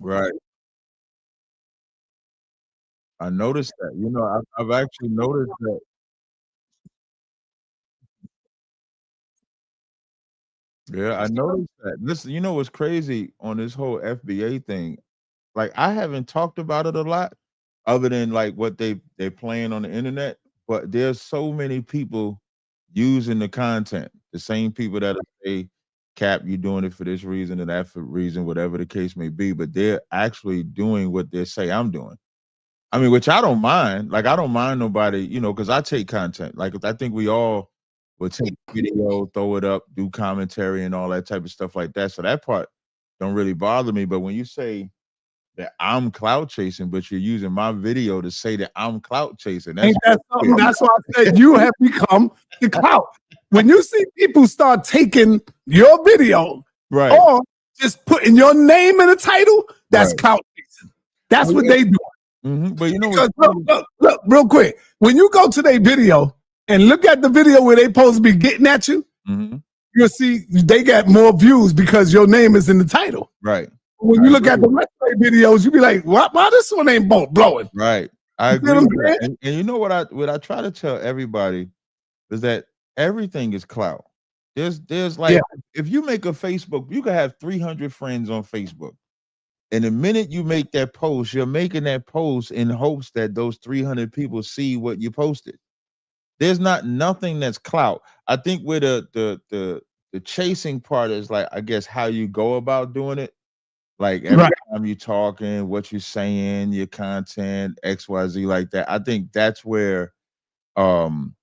Right. I noticed that. I've actually noticed that. Yeah, I noticed that. Listen, you know what's crazy on this whole FBA thing? Like, I haven't talked about it a lot other than, like, what they're playing on the internet, but there's so many people using the content. The same people that say, "Cap, you doing it for this reason and that for reason," whatever the case may be, but they're actually doing what they say I'm doing. I mean, which I don't mind. Like, I don't mind nobody, because I take content. Like, I think we all would take video, throw it up, do commentary and all that type of stuff like that. So that part don't really bother me. But when you say that I'm clout chasing, but you're using my video to say that I'm clout chasing, that's Ain't that something? weird. That's why I said you have become the clout. When you see people start taking your video Right, or just putting your name in the title, that's right. clout chasing. That's Oh, what yeah. they do. But you know what's Because look, real quick. When you go to their video and look at the video where they supposed to be getting at you, Mhm. you'll see they got more views because your name is in the title. Right. When I you look agree at the with rest of their videos, you be like, why this one ain't blowing? Right. I You see what agree I'm with that. saying? And you know what I try to tell everybody is that everything is clout. There's Yeah. like if you make a Facebook, you can have 300 friends on Facebook. And the minute you make that post, you're making that post in hopes that those 300 people see what you posted. There's not nothing that's clout. I think where the chasing part is like I guess how you go about doing it. Like every Right. time you talking, what you're saying, your content, XYZ like that. I think that's where um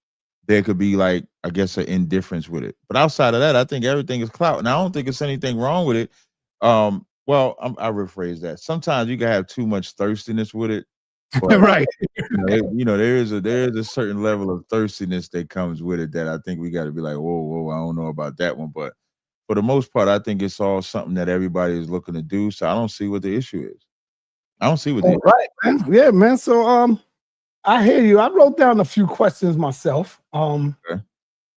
there could be like I guess an indifference with it. But outside of that, I think everything is clout. And I don't think it's anything wrong with it. Well, I rephrase that. Sometimes you can have too much thirstiness with it, but Right. there is a certain level of thirstiness that comes with it that I think we got to be like, whoa, whoa, I don't know about that one, but for the most part, I think it's all something that everybody is looking to do. So I don't see what the issue is. I don't see what the All right, man. Yeah, man. So I hear you. I wrote down a few questions myself. okay.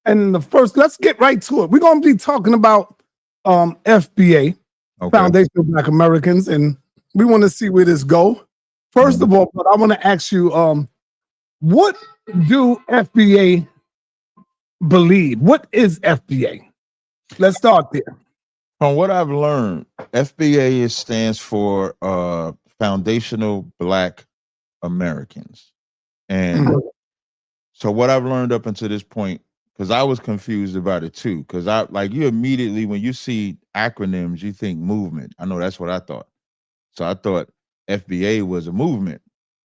And the first, let's get right to it. We're gonna be talking about FBA, Okay. Foundation of Black Americans, and we want to see where this go. First Mhm. of all, but I want to ask you, what do FBA believe? What is FBA? Let's start there. From what I've learned, FBA stands for Foundational Black Americans. And Mhm. so what I've learned up until this point, because I was confused about it too, because I like you immediately when you see acronyms, you think movement. I know that's what I thought. So I thought FBA was a movement.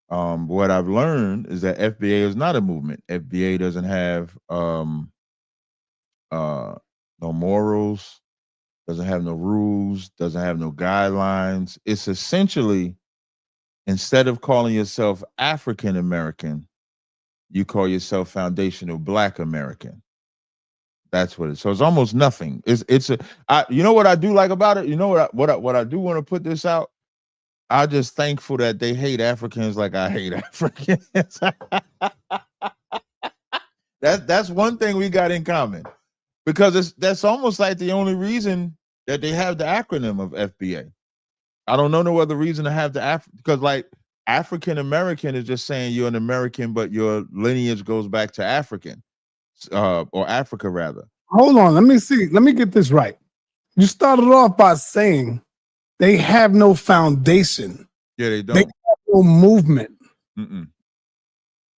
What I've learned is that FBA is not a movement. FBA doesn't have uh, no morals, doesn't have no rules, doesn't have no guidelines. It's essentially instead of calling yourself African American, you call yourself Foundational Black American. That's what it is. So it's almost nothing. You know what I do like about it? You know what I do want to put this out? I'm just thankful that they hate Africans like I hate Africans. That's one thing we got in common because that's almost like the only reason that they have the acronym of FBA. I don't know no other reason to have because like African American is just saying you're an American, but your lineage goes back to African, or Africa rather. Hold on, let me see. Let me get this right. You started off by saying they have no foundation. Yeah, they They don't. have no movement. Mm-mm.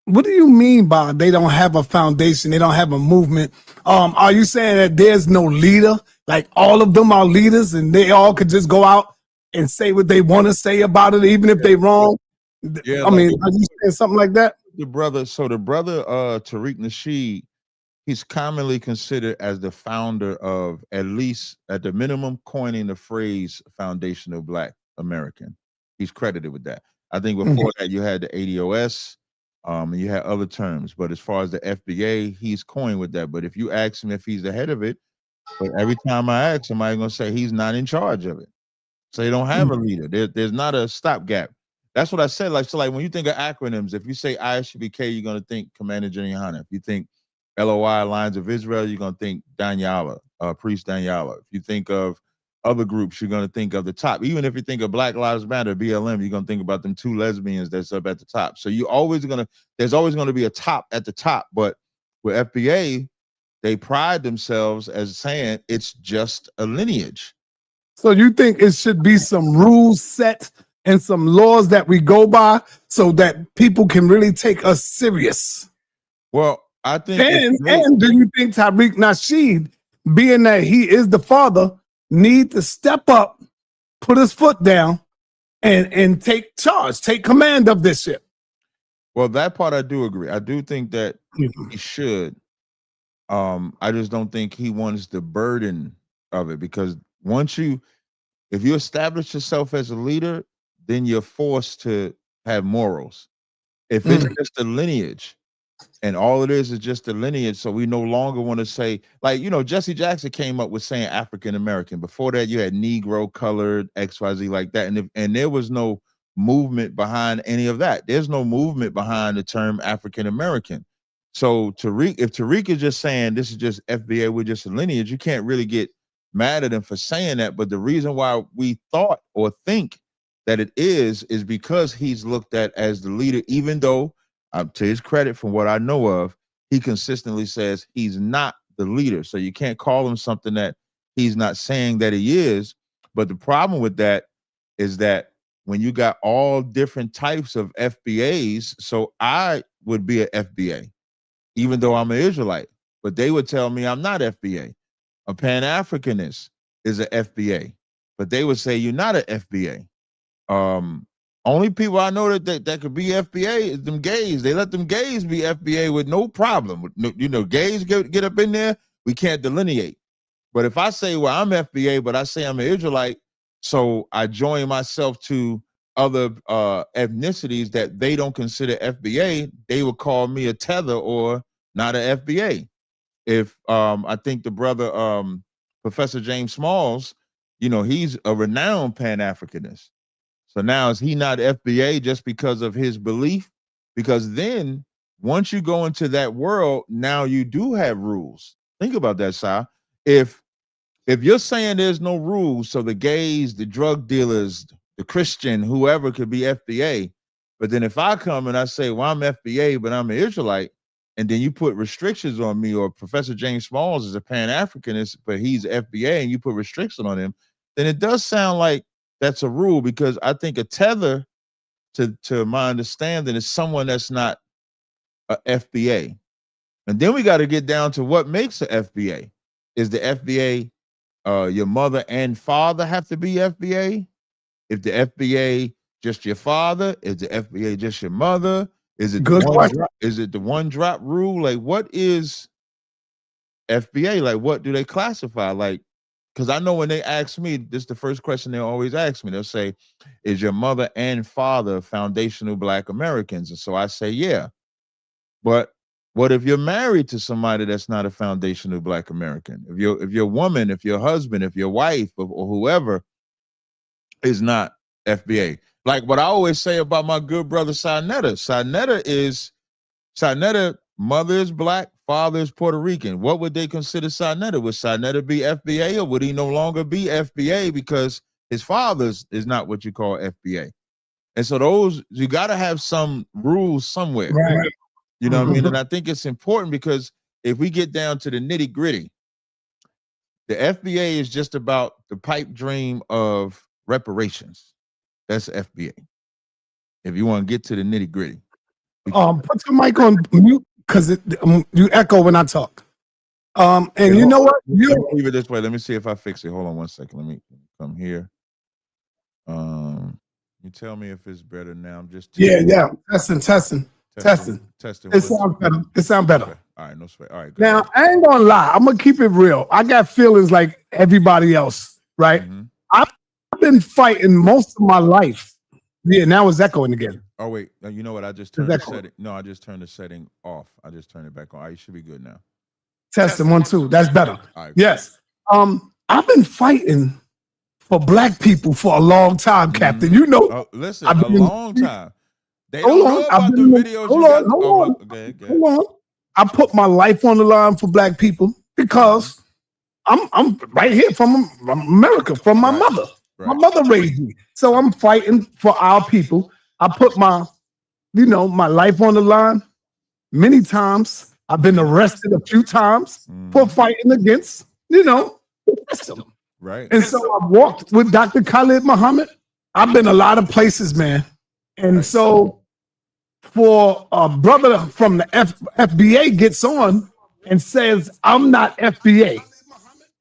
What do you mean by they don't have a foundation? They don't have a movement. Are you saying that there's no leader? Like all of them are leaders, and they all could just go out and say what they want to say about it, even if Yeah, they wrong? yeah. I Like mean, are you saying something like that? the brother Tariq Nasheed, he's commonly considered as the founder of at least at the minimum coining the phrase foundational black American. He's credited with that. I think Mhm. before that you had the ADOS, and you had other terms. But as far as the FBA, he's coined with that. But if you ask him if he's the head of it, but every time I ask him, I'm gonna say he's not in charge of it. So they don't have a leader. There's not a stopgap. That's what I said. Like so, like when you think of acronyms, if you say ISUBK, you're gonna think Commander Junior Hunter. If you think LOI Lines of Israel, you're gonna think Danyala, Priest Danyala. If you think of other groups, you're going to think of the top. Even if you think of Black Lives Matter, BLM, you're going to think about them two lesbians that's up at the top. So there's always going to be a top at the top. But with FBA, they pride themselves as saying it's just a lineage. So you think it should be some rules set and some laws that we go by so that people can really take us serious? Well, I think And do you think Tariq Nasheed, being that he is the father, need to step up, put his foot down, and take charge, take command of this shit? Well, that part I do agree. I do think that he should. I just don't think he wants the burden of it, because if you establish yourself as a leader, then you're forced to have morals. If it's just a lineage, and all it is just a lineage, so we no longer want to say, like, Jesse Jackson came up with saying African American. Before that, you had Negro, colored, XYZ, like that, and there was no movement behind any of that. There's no movement behind the term African American. So if Tariq is just saying this is just FBA, we're just a lineage, you can't really get mad at him for saying that. But the reason why we thought or think that it is because he's looked at as the leader, even though, to his credit, from what I know of, he consistently says he's not the leader. So you can't call him something that he's not saying that he is. But the problem with that is that when you got all different types of FBAs, so I would be an FBA, even though I'm an Israelite, but they would tell me I'm not FBA. A Pan-Africanist is an FBA, but they would say you're not an FBA. Only people I know that could be FBA is them gays. They let them gays be FBA with no problem. Gays get up in there, we can't delineate. But if I say, well, I'm FBA, but I say I'm an Israelite, so I join myself to other ethnicities that they don't consider FBA, they would call me a tether or not an FBA. If I think the brother Professor James Smalls, he's a renowned Pan-Africanist. So now is he not FBA just because of his belief? Because then once you go into that world, now you do have rules. Think about that, Si. If you're saying there's no rules, so the gays, the drug dealers, the Christian, whoever could be FBA, but then if I come and I say, well, I'm FBA, but I'm an Israelite, and then you put restrictions on me, or Professor James Smalls is a Pan-Africanist, but he's FBA, and you put restrictions on him, then it does sound like that's a rule, because I think a tether, to my understanding, is someone that's not a FBA. And then we got to get down to what makes a FBA. Is the FBA your mother and father have to be FBA? If the FBA just your father, is the FBA just your mother? Is it the one drop rule? Like, what is FBA? Like, what do they classify? Like, because I know when they ask me, this is the first question they'll always ask me. They'll say, is your mother and father foundational Black Americans? And so I say, yeah. But what if you're married to somebody that's not a foundational Black American? If your woman, if your husband, if your wife, or whoever is not FBA. Like what I always say about my good brother Sinetta. Sinetta, mother is Black, father is Puerto Rican. What would they consider Sinetta? Would Sinetta be FBA, or would he no longer be FBA because his father's is not what you call FBA? And so you got to have some rules somewhere. Right. You know what I mean? And I think it's important, because if we get down to the nitty gritty, the FBA is just about the pipe dream of reparations. That's FBA. If you want to get to the nitty gritty. Put your mic on mute, because you echo when I talk. And you know what? Leave it this way. Let me see if I fix it. Hold on one second. Let me come here. You tell me if it's better now. I'm just yeah. Testing. It sounds better. Okay. All right, no sweat. All right. Now ahead. I ain't gonna lie. I'm gonna keep it real. I got feelings like everybody else, right? Mm-hmm. I've been fighting most of my life. Yeah, now it's echoing again. Oh wait, you know what? I just turned the setting. No, I just turned the setting off. I just turned it back on. All right, you should be good now. Testing 1 2. That's better. All right, yes. I've been fighting for Black people for a long time, Captain. Mm-hmm. You know, listen, a long time. They don't know about the videos you got. Hold on. I put my life on the line for Black people because I'm right here from America, from my Right. mother. My Right. mother raised me. So I'm fighting for our people. I put my, my life on the line many times. I've been arrested a few times for Hmm. fighting against, the system. Right. And so I've walked with Dr. Khalid Muhammad. I've been a lot of places, man. And Right. so for a brother from the FBA gets on and says, I'm not FBA.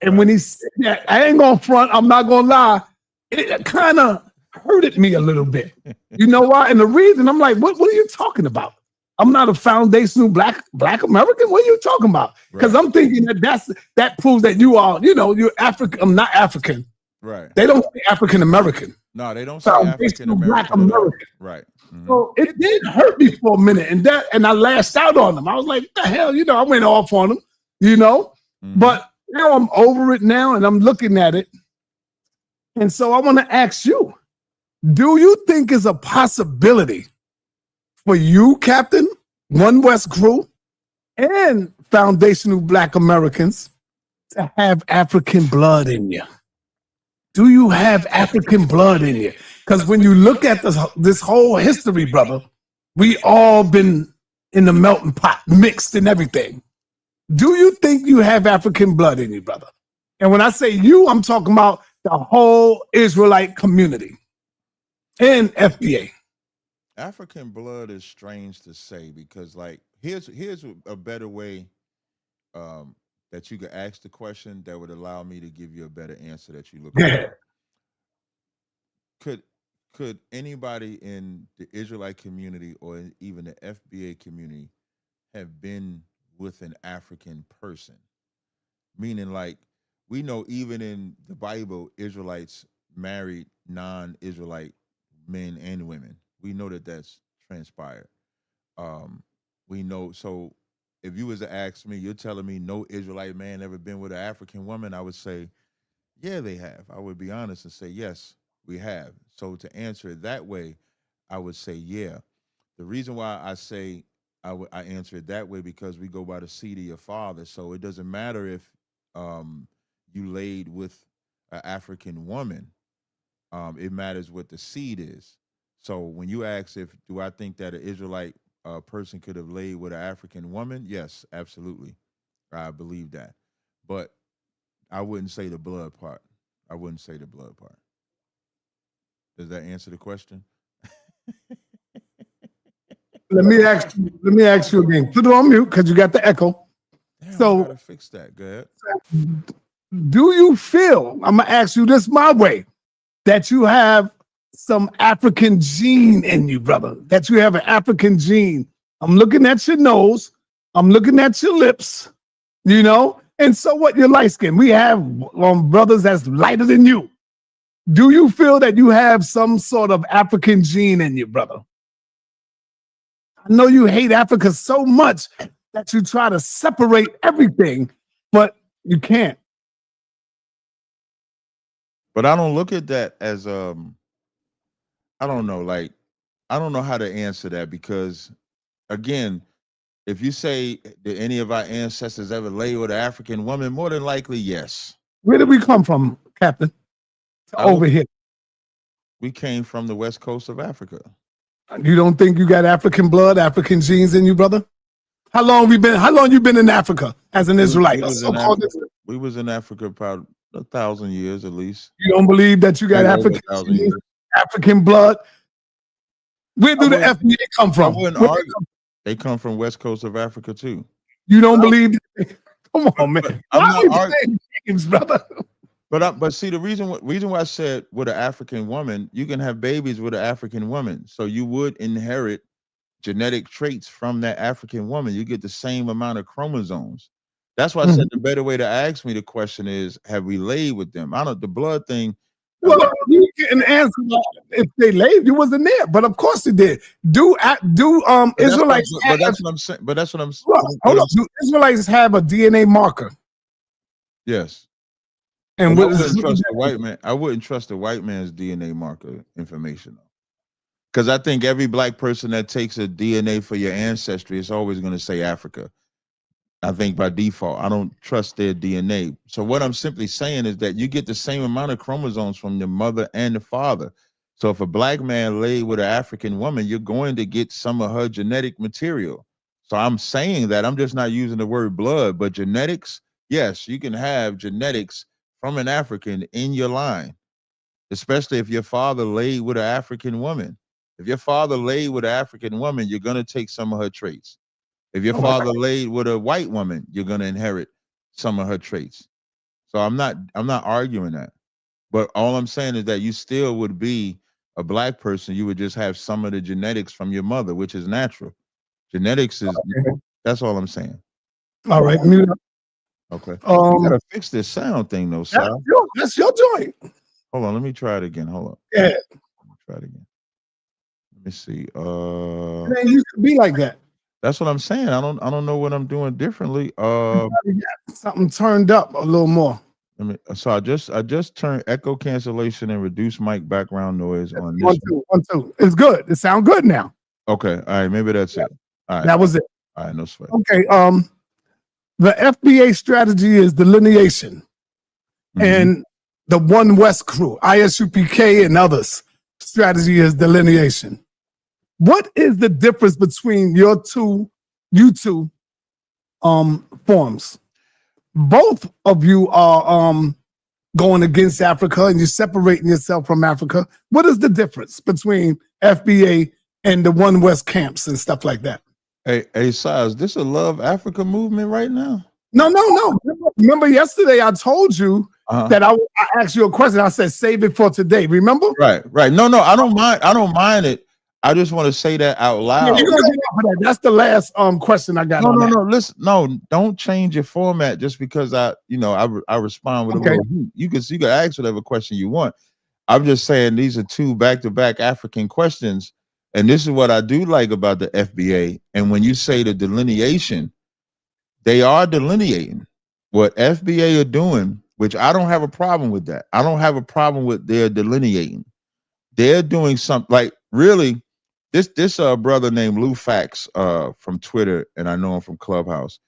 And when Right. he said that, I ain't gonna front, I'm not gonna lie, it kind of hurted me a little bit. You know why? And the reason I'm like, what are you talking about? I'm not a foundational black American. What are you talking about? Because Right. I'm thinking that proves that you are, you're African. I'm not African. Right. They don't say African American. No, they don't say African Foundational black American at all. American. Right. Hmm. So it did hurt me for a minute, and I lashed out on them. I was like, "The hell," I went off on them, you know. Hmm. But now I'm over it now, and I'm looking at it, and so I want to ask you: do you think it's a possibility for you, Captain, One West Crew, and foundational Black Americans to have African blood in you? Do you have African blood in you? Because when you look at this whole history, brother, we all been in the melting pot, mixed and everything. Do you think you have African blood in you, brother? And when I say you, I'm talking about the whole Israelite community and FBA. African blood is strange to say because, like, here's a better way um, that you could ask the question that would allow me to give you a better answer that you're looking Yeah. for. Could could anybody in the Israelite community or even the FBA community have been with an African person? Meaning, like, we know even in the Bible, Israelites married non-Israelite men and women. We know that that's transpired. Um, we know. So, if you was to ask me, you're telling me no Israelite man ever been with an African woman, I would say, yeah, they have. I would be honest and say, yes, we have. So to answer it that way, I would say, yeah. The reason why I say I answer it that way because we go by the seed of your father. So it doesn't matter if you laid with an African woman. It matters what the seed is. So when you ask if do I think that an Israelite person could have laid with an African woman? Yes, absolutely. I believe that. But I wouldn't say the blood part. I wouldn't say the blood part. Does that answer the question? Let me ask you again. Put it on mute because you got the echo. Damn, I So gotta fix that. Go ahead. do you feel, I'm gonna ask you this my way, that you have some African gene in you, brother? That you have an African gene. I'm looking at your nose, I'm looking at your lips, and so what? You're light skinned. We have brothers that's lighter than you. Do you feel that you have some sort of African gene in you, brother? I know you hate Africa so much that you try to separate everything, but you can't. But I don't look at that as I don't know, like I don't know how to answer that because again, if you say did any of our ancestors ever lay with an African woman, more than likely yes. Where did we come from, Captain? To I would over here. we came from the west coast of Africa. You don't think you got African blood, African genes in you, brother? How long we been? How long you been in Africa as an Israelite? We was in we was in Africa about 1,000 years at least. You don't believe that you got Maybe over African a thousand genes, years. African blood? Where I do the wouldn't FBA come I from? wouldn't Where argue. They come from west coast of Africa too. you don't But, believe? Come on, but man. Why I'm are not we arguing. playing games, brother? But see the reason why I said with an African woman, you can have babies with an African woman, so you would inherit genetic traits from that African woman. You get the same amount of chromosomes. That's why I said Mhm. the better way to ask me the question is, have we laid with them? I don't the blood thing. Well, you get an answer if they laid. You wasn't there, but of course they did. Do But that's what Israelites but have? that's what I'm saying. But that's what I'm Hold what on. I'm Do Israelites have a DNA marker? yes. And But I what is wouldn't trust the white man. I wouldn't trust the white man's DNA marker information though. Because I think every black person that takes a DNA for your ancestry is always going to say Africa. I think by default, I don't trust their DNA. So what I'm simply saying is that you get the same amount of chromosomes from the mother and the father. So if a black man laid with an African woman, you're going to get some of her genetic material. So I'm saying that I'm just not using the word blood, but genetics. Yes, you can have genetics from an African in your line, especially if your father laid with an African woman. If your father laid with an African woman, you're going to take some of her traits. If your Okay. father laid with a white woman, you're gonna inherit some of her traits. So I'm not arguing that. But all I'm saying is that you still would be a black person. You would just have some of the genetics from your mother, which is natural. Genetics is that's all I'm saying. All right. Mute up. Okay. You Um, gotta fix this sound thing though, Sal. that's your joint. Hold on, let me try it again. Hold on. Yeah, Let me try it again. Let me see. it ain't used to be like that. That's what I'm saying. I don't know what I'm doing differently. You got something turned up a little more. Let me. So I just turned echo cancellation and reduce mic background noise on this One, one. two, one, two. It's good. It sounds good now. Okay. All right. Maybe that's Yeah, it. All right. that was it. All right. No sweat. Okay. The FBA strategy is delineation, Mm-hmm. and the One West crew, ISUPK and others, strategy is delineation. What is the difference between you two, forms? Both of you are going against Africa and you're separating yourself from Africa. What is the difference between FBA and the One West camps and stuff like that? Hey, Size, this a Love Africa movement right now? No, no, no. Remember yesterday I told you Uh-huh. that I asked you a question. I said save it for today. Remember? Right. Right. No, I don't mind. I don't mind it. I just want to say that out Yeah, loud. you're gonna get off of that. That's the last question I got No, on no, that. no. Listen, no, don't change your format just because I respond with a Okay. little heat. You can ask whatever question you want. I'm just saying these are two back-to-back African questions, and this is what I do like about the FBA. And when you say the delineation, they are delineating what FBA are doing, which I don't have a problem with that. I don't have a problem with their delineating. They're doing something like really. This brother named Lou Fax from Twitter, and I know him from Clubhouse,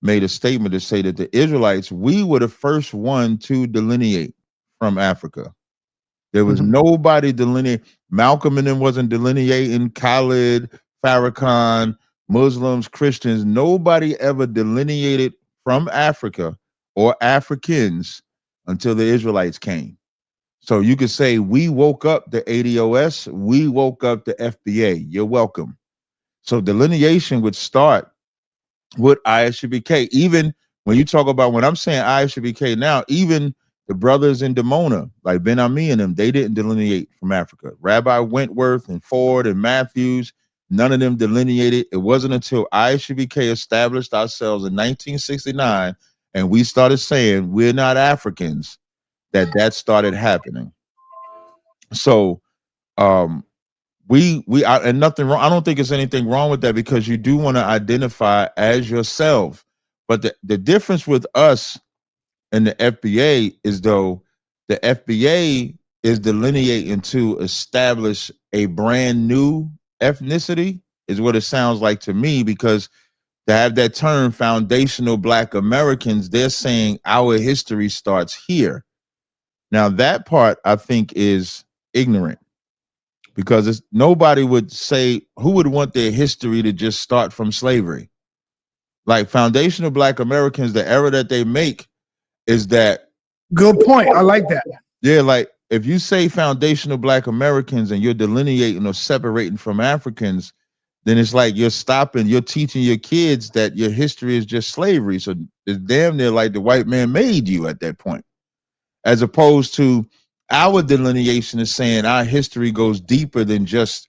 made a statement to say that the Israelites, we were the first one to delineate from Africa. There was Mhm. nobody delineating. Malcolm and them wasn't delineating. Khalid, Farrakhan, Muslims, Christians. Nobody ever delineated from Africa or Africans until the Israelites came. So you could say we woke up the ADOS, we woke up the FBA. You're welcome. So delineation would start with ISUBK. Even when you talk about when I'm saying ISUBK now, even the brothers in Demona, like Ben Ami and them, they didn't delineate from Africa. Rabbi Wentworth and Ford and Matthews, none of them delineated. It wasn't until ISUBK established ourselves in 1969 and we started saying we're not Africans that started happening. So um and nothing wrong. I don't think there's anything wrong with that because you do want to identify as yourself. But the difference with us and the FBA is though the FBA is delineating to establish a brand new ethnicity is what it sounds like to me because to have that term foundational black Americans, they're saying our history starts here. Now that part I think is ignorant because it's nobody would say who would want their history to just start from slavery. Like foundational black Americans, the error that they make is that Good point. I like that. yeah, like if you say foundational black Americans and you're delineating or separating from Africans, then it's like you're teaching your kids that your history is just slavery. So it's damn near like the white man made you at that point, as opposed to our delineation is saying our history goes deeper than just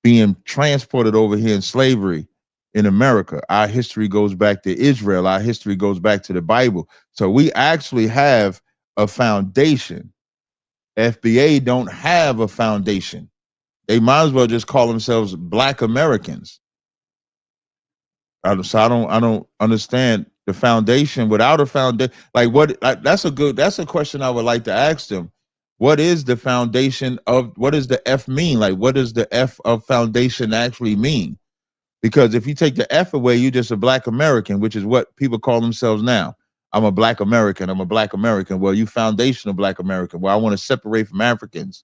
being transported over here in slavery in America. Our history goes back to Israel. Our history goes back to the Bible. So we actually have a foundation. FBA don't have a foundation. They might as well just call themselves Black Americans. So I don't understand the foundation without a foundation. Like what? That's a question I would like to ask them. What is the foundation of? What does the F mean? Like what does the F of foundation actually mean? Because if you take the F away, you're just a black American, which is what people call themselves now. I'm a black American. I'm a black American. Well, you foundational black American. Well, I want to separate from Africans.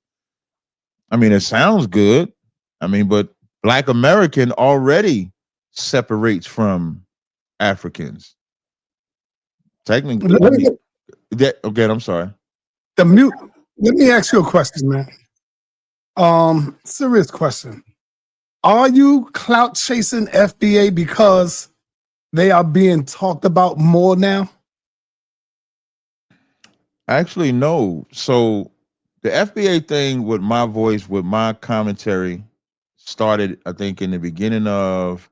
I mean, it sounds good. I mean, but black American already separates from Africans. Technically, I Let me mean, that again, I'm sorry. the mute. Let me ask you a question, man. Serious question. Are you clout chasing FBA because they are being talked about more now? Actually, no. So the FBA thing with my voice, with my commentary, started, I think, in the beginning of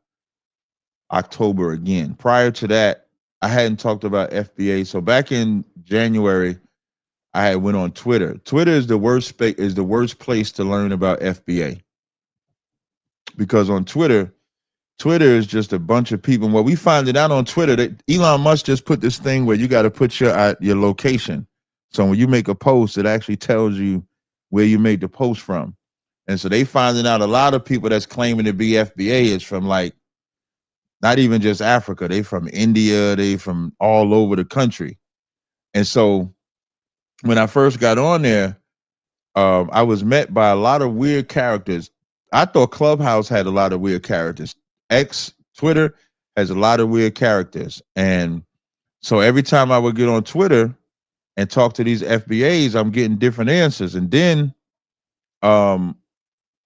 October again. Prior to that, I hadn't talked about FBA. So back in January, I had went on Twitter. Twitter is the worst place to learn about FBA because on Twitter is just a bunch of people. Well, we find it out on Twitter that Elon Musk just put this thing where you got to put your location. So when you make a post, it actually tells you where you made the post from. And so they finding out a lot of people that's claiming to be FBA is from like not even just Africa. They from India. They from all over the country. And so when I first got on there, I was met by a lot of weird characters. I thought Clubhouse had a lot of weird characters. X Twitter has a lot of weird characters, and so every time I would get on Twitter and talk to these FBAs, I'm getting different answers. And then um,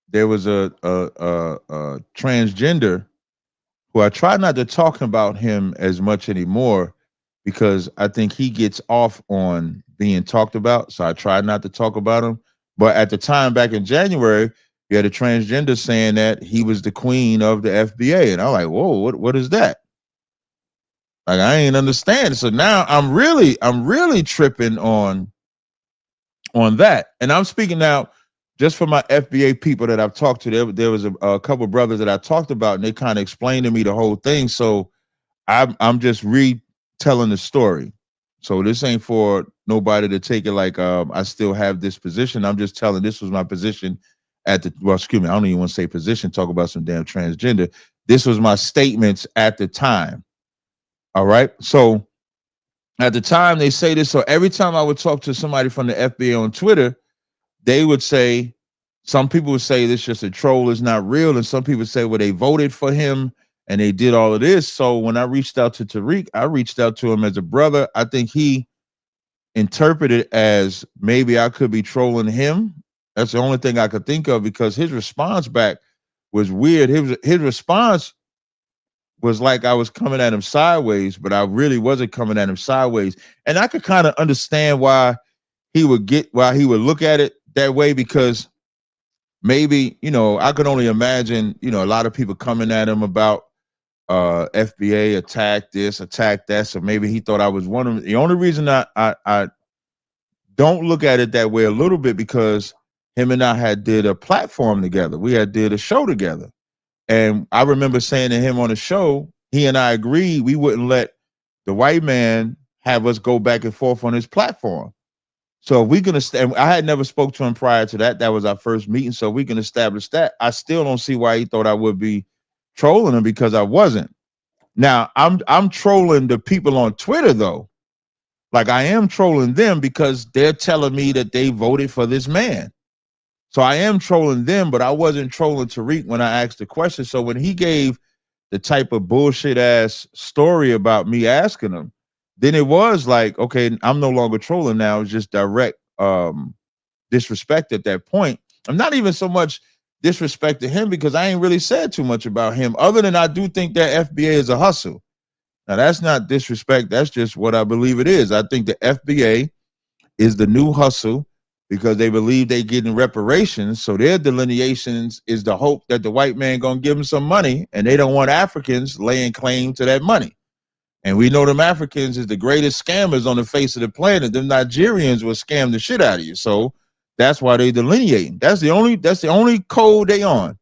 there was a transgender who I try not to talk about him as much anymore because I think he gets off on being talked about. So I try not to talk about him. But at the time, back in January, you had a transgender saying that he was the queen of the FBA. And I'm like, whoa, what is that? Like I ain't understand. So now I'm really tripping on that. And I'm speaking now just for my FBA people that I've talked to. There was a couple of brothers that I talked about, and they kind of explained to me the whole thing. So I'm just retelling the story. So this ain't for nobody to take it like I still have this position. I'm just telling this was my position at the well, excuse me, I don't even want to say position, talk about some damn transgender. This was my statements at the time. All right. So at the time they say this. So every time I would talk to somebody from the FBA on Twitter, they would say, some people would say this just a troll, is not real. And some people say, well, they voted for him and they did all of this. So when I reached out to Tariq, I reached out to him as a brother. I think he interpreted as maybe I could be trolling him. That's the only thing I could think of because his response back was weird. His response was like I was coming at him sideways, but I really wasn't coming at him sideways. And I could kind of understand why he would look at it that way because maybe, I could only imagine, a lot of people coming at him about FBA attack this, attack that. So maybe he thought I was one of them. The only reason I don't look at it that way a little bit because him and I had did a platform together. We had did a show together. And I remember saying to him on the show, he and I agreed we wouldn't let the white man have us go back and forth on his platform. So if we can I had never spoke to him prior to that. That was our first meeting. So we can establish that. I still don't see why he thought I would be trolling him because I wasn't. Now I'm trolling the people on Twitter though. Like I am trolling them because they're telling me that they voted for this man. So I am trolling them, but I wasn't trolling Tariq when I asked the question. So when he gave the type of bullshit ass story about me asking him, then it was like, okay, I'm no longer trolling now. It's just direct disrespect at that point. I'm not even so much disrespect to him because I ain't really said too much about him, other than I do think that FBA is a hustle. Now that's not disrespect. That's just what I believe it is. I think the FBA is the new hustle because they believe they getting reparations. So their delineations is the hope that the white man gonna give them some money, and they don't want Africans laying claim to that money. And we know them Africans is the greatest scammers on the face of the planet. Them Nigerians will scam the shit out of you. So that's why they delineating. That's the only code they on.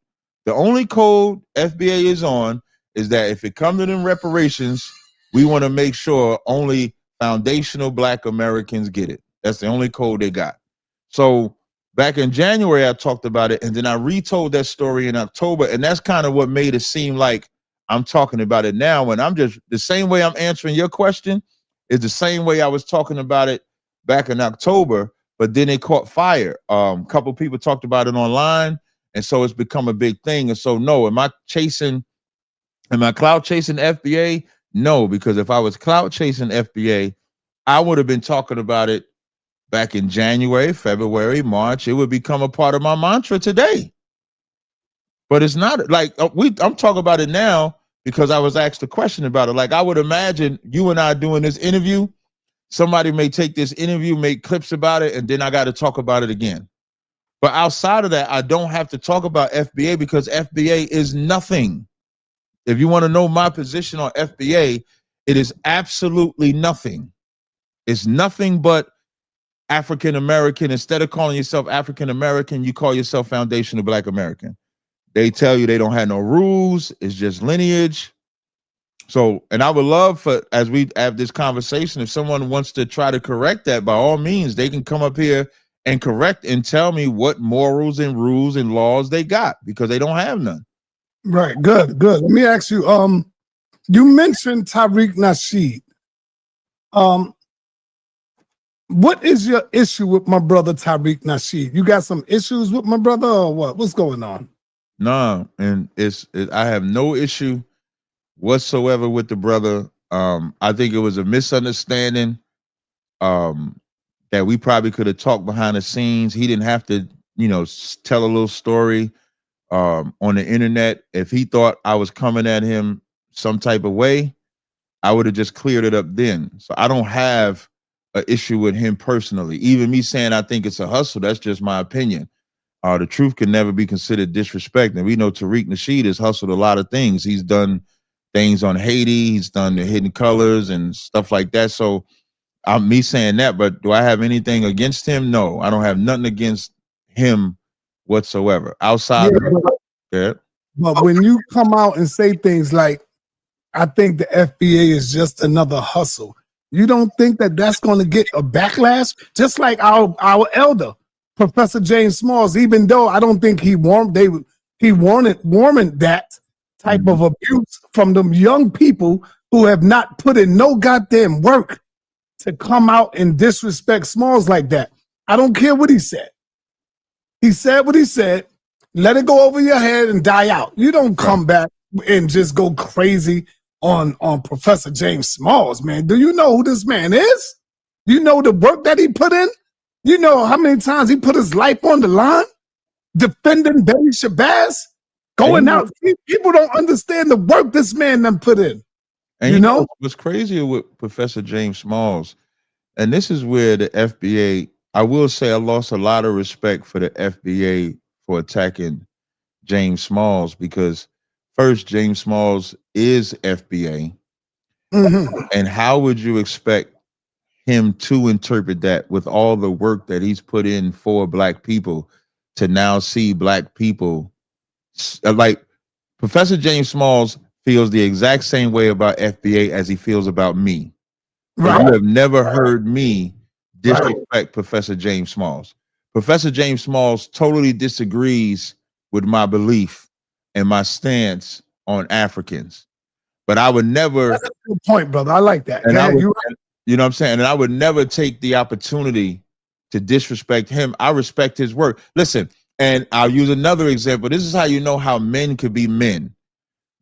The only code FBA is on is that if it comes to them reparations, we want to make sure only foundational black Americans get it. That's the only code they got. So Back in January, I talked about it, and then I retold that story in October, and that's kind of what made it seem like I'm talking about it now. And I'm just the same way I'm answering your question is the same way I was talking about it back in October, but then it caught fire. A couple people talked about it online, and so it's become a big thing. And so, no, am I clout chasing FBA? No, because if I was clout chasing FBA, I would have been talking about it back in January, February, March. It would become a part of my mantra today. But it's not like I'm talking about it now because I was asked a question about it. Like I would imagine you and I doing this interview, somebody may take this interview, make clips about it, and then I got to talk about it again. But outside of that, I don't have to talk about FBA because FBA is nothing. If you want to know my position on FBA, it is absolutely nothing. It's nothing but African American. Instead of calling yourself African American, you call yourself Foundational Black American. They tell you they don't have no rules. It's just lineage. So, and I would love for, as we have this conversation, if someone wants to try to correct that, by all means, they can come up here and correct and tell me what morals and rules and laws they got because they don't have none. Right. Good. Good. Let me ask you. You mentioned Tariq Nasheed. Um, what is your issue with my brother Tariq Nasheed? You got some issues with my brother, or what? What's going on? Nah, and I have no issue whatsoever with the brother. I think it was a misunderstanding. That we probably could have talked behind the scenes. He didn't have to, tell a little story on the internet. If he thought I was coming at him some type of way, I would have just cleared it up then. So I don't have an issue with him personally. Even me saying I think it's a hustle, that's just my opinion. The truth can never be considered disrespect. And we know Tariq Nasheed has hustled a lot of things. He's done things on Haiti. He's done the Hidden Colors and stuff like that. So I'm me saying that, but do I have anything against him? No, I don't have nothing against him whatsoever. Yeah, Outside of that, but when you come out and say things like, I think the FBA is just another hustle, you don't think that that's going to get a backlash? Just like our elder, Professor James Smalls, even though I don't think he warranted that type of abuse from them young people who have not put in no goddamn work to come out and disrespect Smalls like that. I don't care what he said. He said what he said. Let it go over your head and die out. You don't come back and just go crazy on Professor James Smalls, man. Do you know who this man is? Do you know the work that he put in? You know how many times he put his life on the line defending Betty Shabazz? Going out. People don't understand the work this man done put in. And you know what's crazy with Professor James Smalls, and this is where the FBA, I will say I lost a lot of respect for the FBA for attacking James Smalls because first, James Smalls is FBA. And how would you expect him to interpret that with all the work that he's put in for Black people to now see Black people like Professor James Smalls feels the exact same way about FBA as he feels about me. But you have never heard me disrespect Professor James Smalls. Professor James Smalls totally disagrees with my belief and my stance on Africans. But I would never. That's a good point, brother. I like that. And you know what I'm saying? And I would never take the opportunity to disrespect him. I respect his work. Listen, and I'll use another example. This is how you know how men could be men.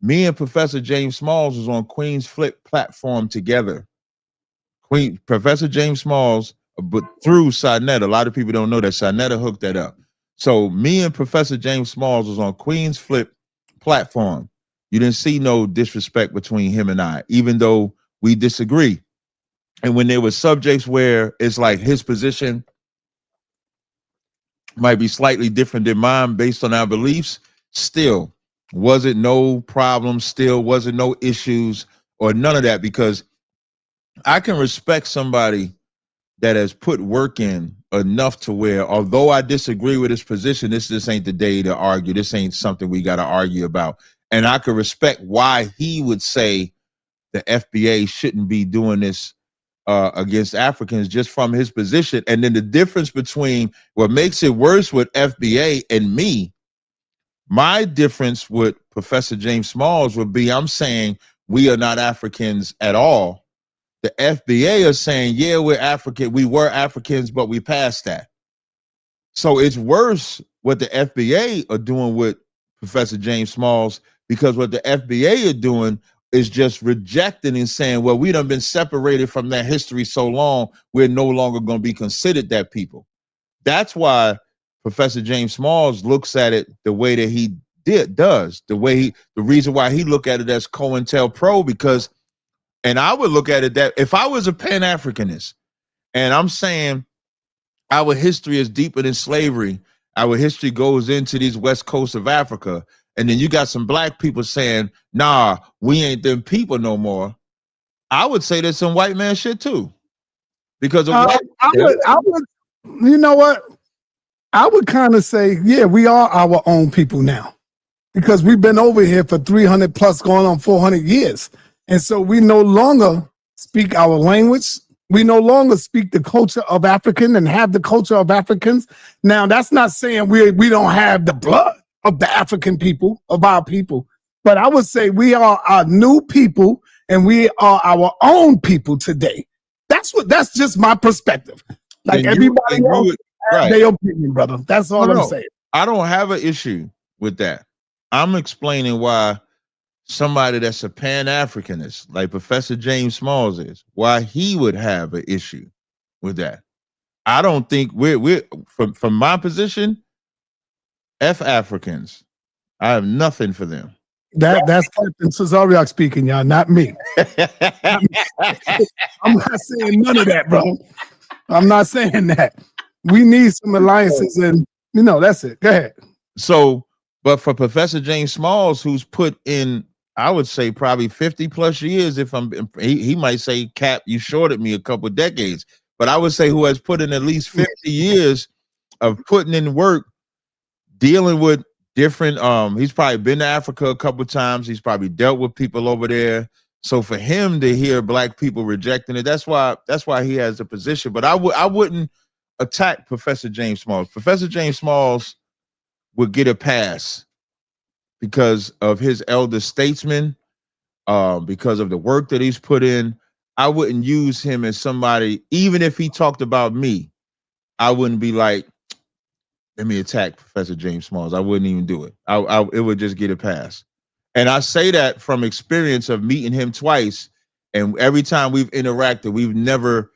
Me and Professor James Smalls was on Queen's Flip platform together. Professor James Smalls, but through Sinetta. A lot of people don't know that Sinetta hooked that up. So me and Professor James Smalls was on Queen's Flip platform. You didn't see no disrespect between him and I, even though we disagree. And when there were subjects where it's like his position might be slightly different than mine based on our beliefs, still wasn't no problem, still wasn't no issues or none of that, because I can respect somebody that has put work in enough to where, although I disagree with his position, this ain't the day to argue. This ain't something we got to argue about. And I can respect why he would say the FBA shouldn't be doing this against Africans just from his position. And then the difference between what makes it worse with FBA and me, my difference with Professor James Smalls would be I'm saying we are not Africans at all. The FBA is saying, yeah, we're African. We were Africans, but we passed that. So it's worse what the FBA are doing with Professor James Smalls, because what the FBA are doing is just rejecting and saying, well, we done been separated from that history so long, we're no longer going to be considered that people. That's why Professor James Smalls looks at it the way that he does, the reason why he look at it as COINTELPRO, because, and I would look at it that if I was a Pan-Africanist and I'm saying our history is deeper than slavery, our history goes into these west coast of Africa, and then you got some black people saying, nah, we ain't them people no more, I would say there's some white man shit too. Because of I would, you know what? I would kind of say, yeah, we are our own people now, because we've been over here for 300 plus going on 400 years. And so we no longer speak our language. We no longer speak the culture of African and have the culture of Africans. Now, that's not saying we don't have the blood of the African people, of our people. But I would say we are our new people and we are our own people today. That's just my perspective. Like everybody else has their opinion, brother. That's all I'm saying. I don't have an issue with that. I'm explaining why somebody that's a Pan-Africanist, like Professor James Smalls is, why he would have an issue with that. I don't think we're from my position, F Africans. I have nothing for them. That's Captain Tazaryach speaking, y'all, not me. I'm not saying none of that, bro. I'm not saying that. We need some alliances, and that's it. Go ahead. So, but for Professor James Smalls, who's put in, I would say probably 50 plus years, he might say, Cap, you shorted me a couple of decades, but I would say who has put in at least 50 years of putting in work, dealing with different, he's probably been to Africa a couple of times. He's probably dealt with people over there. So for him to hear black people rejecting it, that's why he has a position. But I wouldn't attack Professor James Smalls. Professor James Smalls would get a pass because of his elder statesman, because of the work that he's put in. I wouldn't use him as somebody, even if he talked about me, I wouldn't be like, let me attack Professor James Smalls. I wouldn't even do it. It would just get a pass. And I say that from experience of meeting him twice. And every time we've interacted, we've never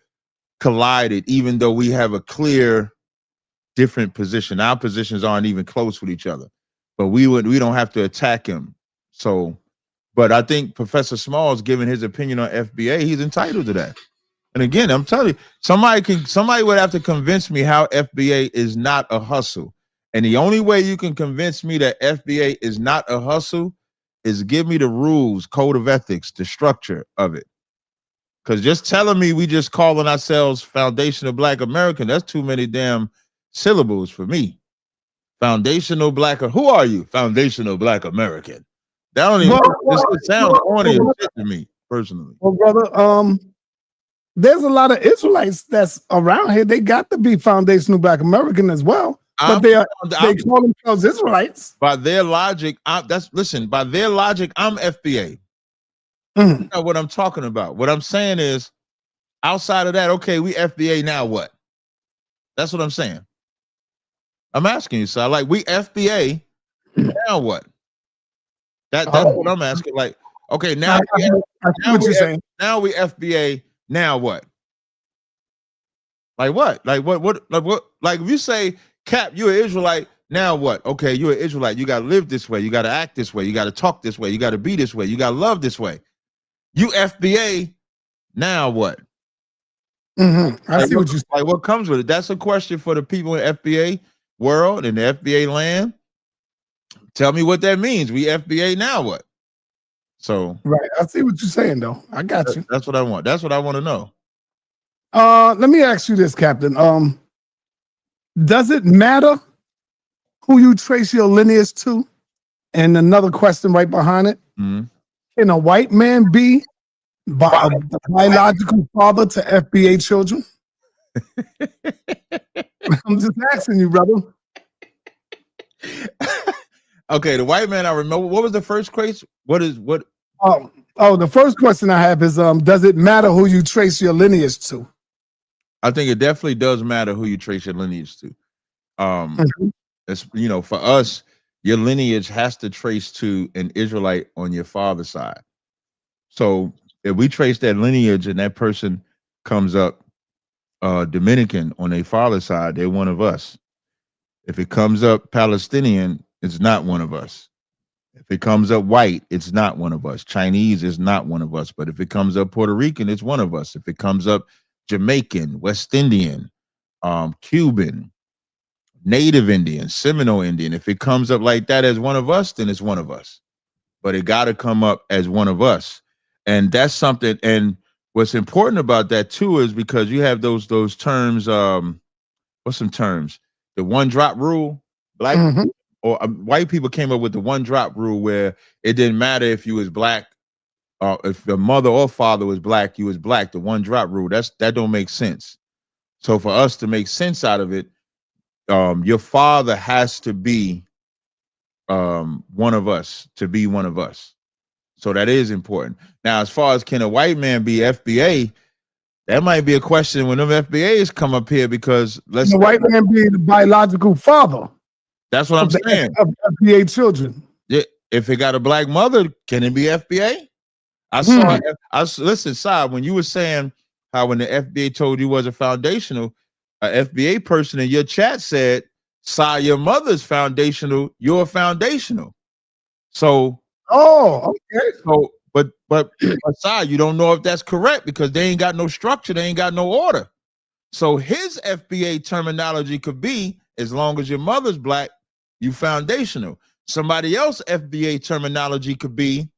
collided, even though we have a clear different position. Our positions aren't even close with each other, but we don't have to attack him. So, but I think Professor Smalls, giving his opinion on FBA, he's entitled to that. And again, I'm telling you, somebody would have to convince me how FBA is not a hustle. And the only way you can convince me that FBA is not a hustle is give me the rules, code of ethics, the structure of it. Because just telling me we just calling ourselves Foundational Black American, that's too many damn syllables for me. Foundational Black, who are you? Foundational Black American. That don't even, it sounds corny as shit to me, personally. Well, brother, there's a lot of Israelites that's around here. They got to be foundational Black American as well, but they call themselves Israelites. By their logic, by their logic, I'm FBA. You know what I'm talking about. What I'm saying is, outside of that, okay, we FBA, now what? That's what I'm saying. I'm asking you, so like we FBA, now what? That's what I'm asking. Like, okay, now we FBA, now what? Like what? Like if you say, Cap, you're an Israelite, now what? Okay, you're an Israelite. You gotta live this way, you gotta act this way, you gotta talk this way, you gotta be this way, you gotta love this way. You FBA, now what? I see what you like. What comes with it? That's a question for the people in FBA world and the FBA land. Tell me what that means. We FBA, now what? So right, I see what you're saying though. I got you. That's what I want. That's what I want to know. Let me ask you this, Captain. Does it matter who you trace your lineage to? And another question right behind it. Mm-hmm. Can a white man be a biological father to FBA children? I'm just asking you, brother. Okay, the white man I remember. What was the first question? What? The first question I have is, does it matter who you trace your lineage to? I think it definitely does matter who you trace your lineage to. Mhm. It's, for us, your lineage has to trace to an Israelite on your father's side. So if we trace that lineage and that person comes up Dominican on their father's side, they're one of us. If it comes up Palestinian, it's not one of us. If it comes up white, it's not one of us. Chinese is not one of us. But if it comes up Puerto Rican, it's one of us. If it comes up Jamaican, West Indian, Cuban, Native Indian, Seminole Indian, if it comes up like that as one of us, then it's one of us. But it got to come up as one of us. And that's something. And what's important about that too is because you have those terms. What's some terms? The one drop rule. Black Mhm. or white people came up with the one drop rule where it didn't matter if you was black, if the mother or father was black, you was black. The one drop rule. That don't make sense. So for us to make sense out of it, your father has to be one of us to be one of us. So that is important. Now, as far as can a white man be FBA, that might be a question when them FBAs come up here because The white man being the biological father that's what I'm of the saying. FBA children. Yeah, if it got a black mother, can it be FBA? I saw. Hmm. Listen, Sai, when you were saying how when the FBA told you wasn't foundational, a FBA person in your chat said, "Sai, your mother's foundational. You're foundational." So, Oh, okay. but aside, you don't know if that's correct because they ain't got no structure, they ain't got no order. So his FBA terminology could be as long as your mother's black, you foundational. Somebody else FBA terminology could be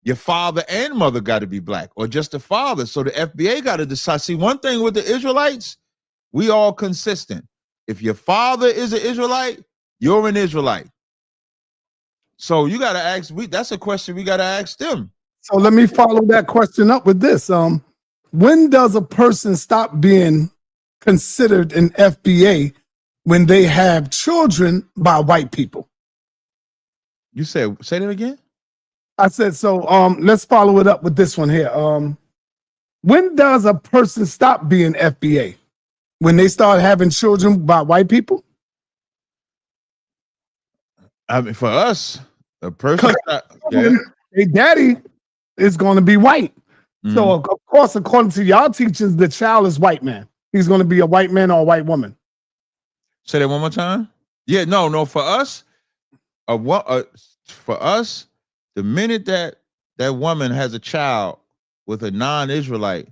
your father and mother got to be black, or just the father. So the FBA got to decide. See, one thing with the Israelites, we all consistent. If your father is an Israelite, you're an Israelite. So you got to ask. That's a question we got to ask them. So let me follow that question up with this. When does a person stop being considered an FBA when they have children by white people? You said say that again. I said so. Let's follow it up with this one here. When does a person stop being FBA? When they start having children by white people? I mean, for us, a person. Because Yeah. their daddy is going to be white. So Mm-hmm. of course, according to y'all teachers, the child is white man. He's going to be a white man or a white woman. Say that one more time. Yeah, no. For us, for us, the minute that woman has a child with a non-Israelite,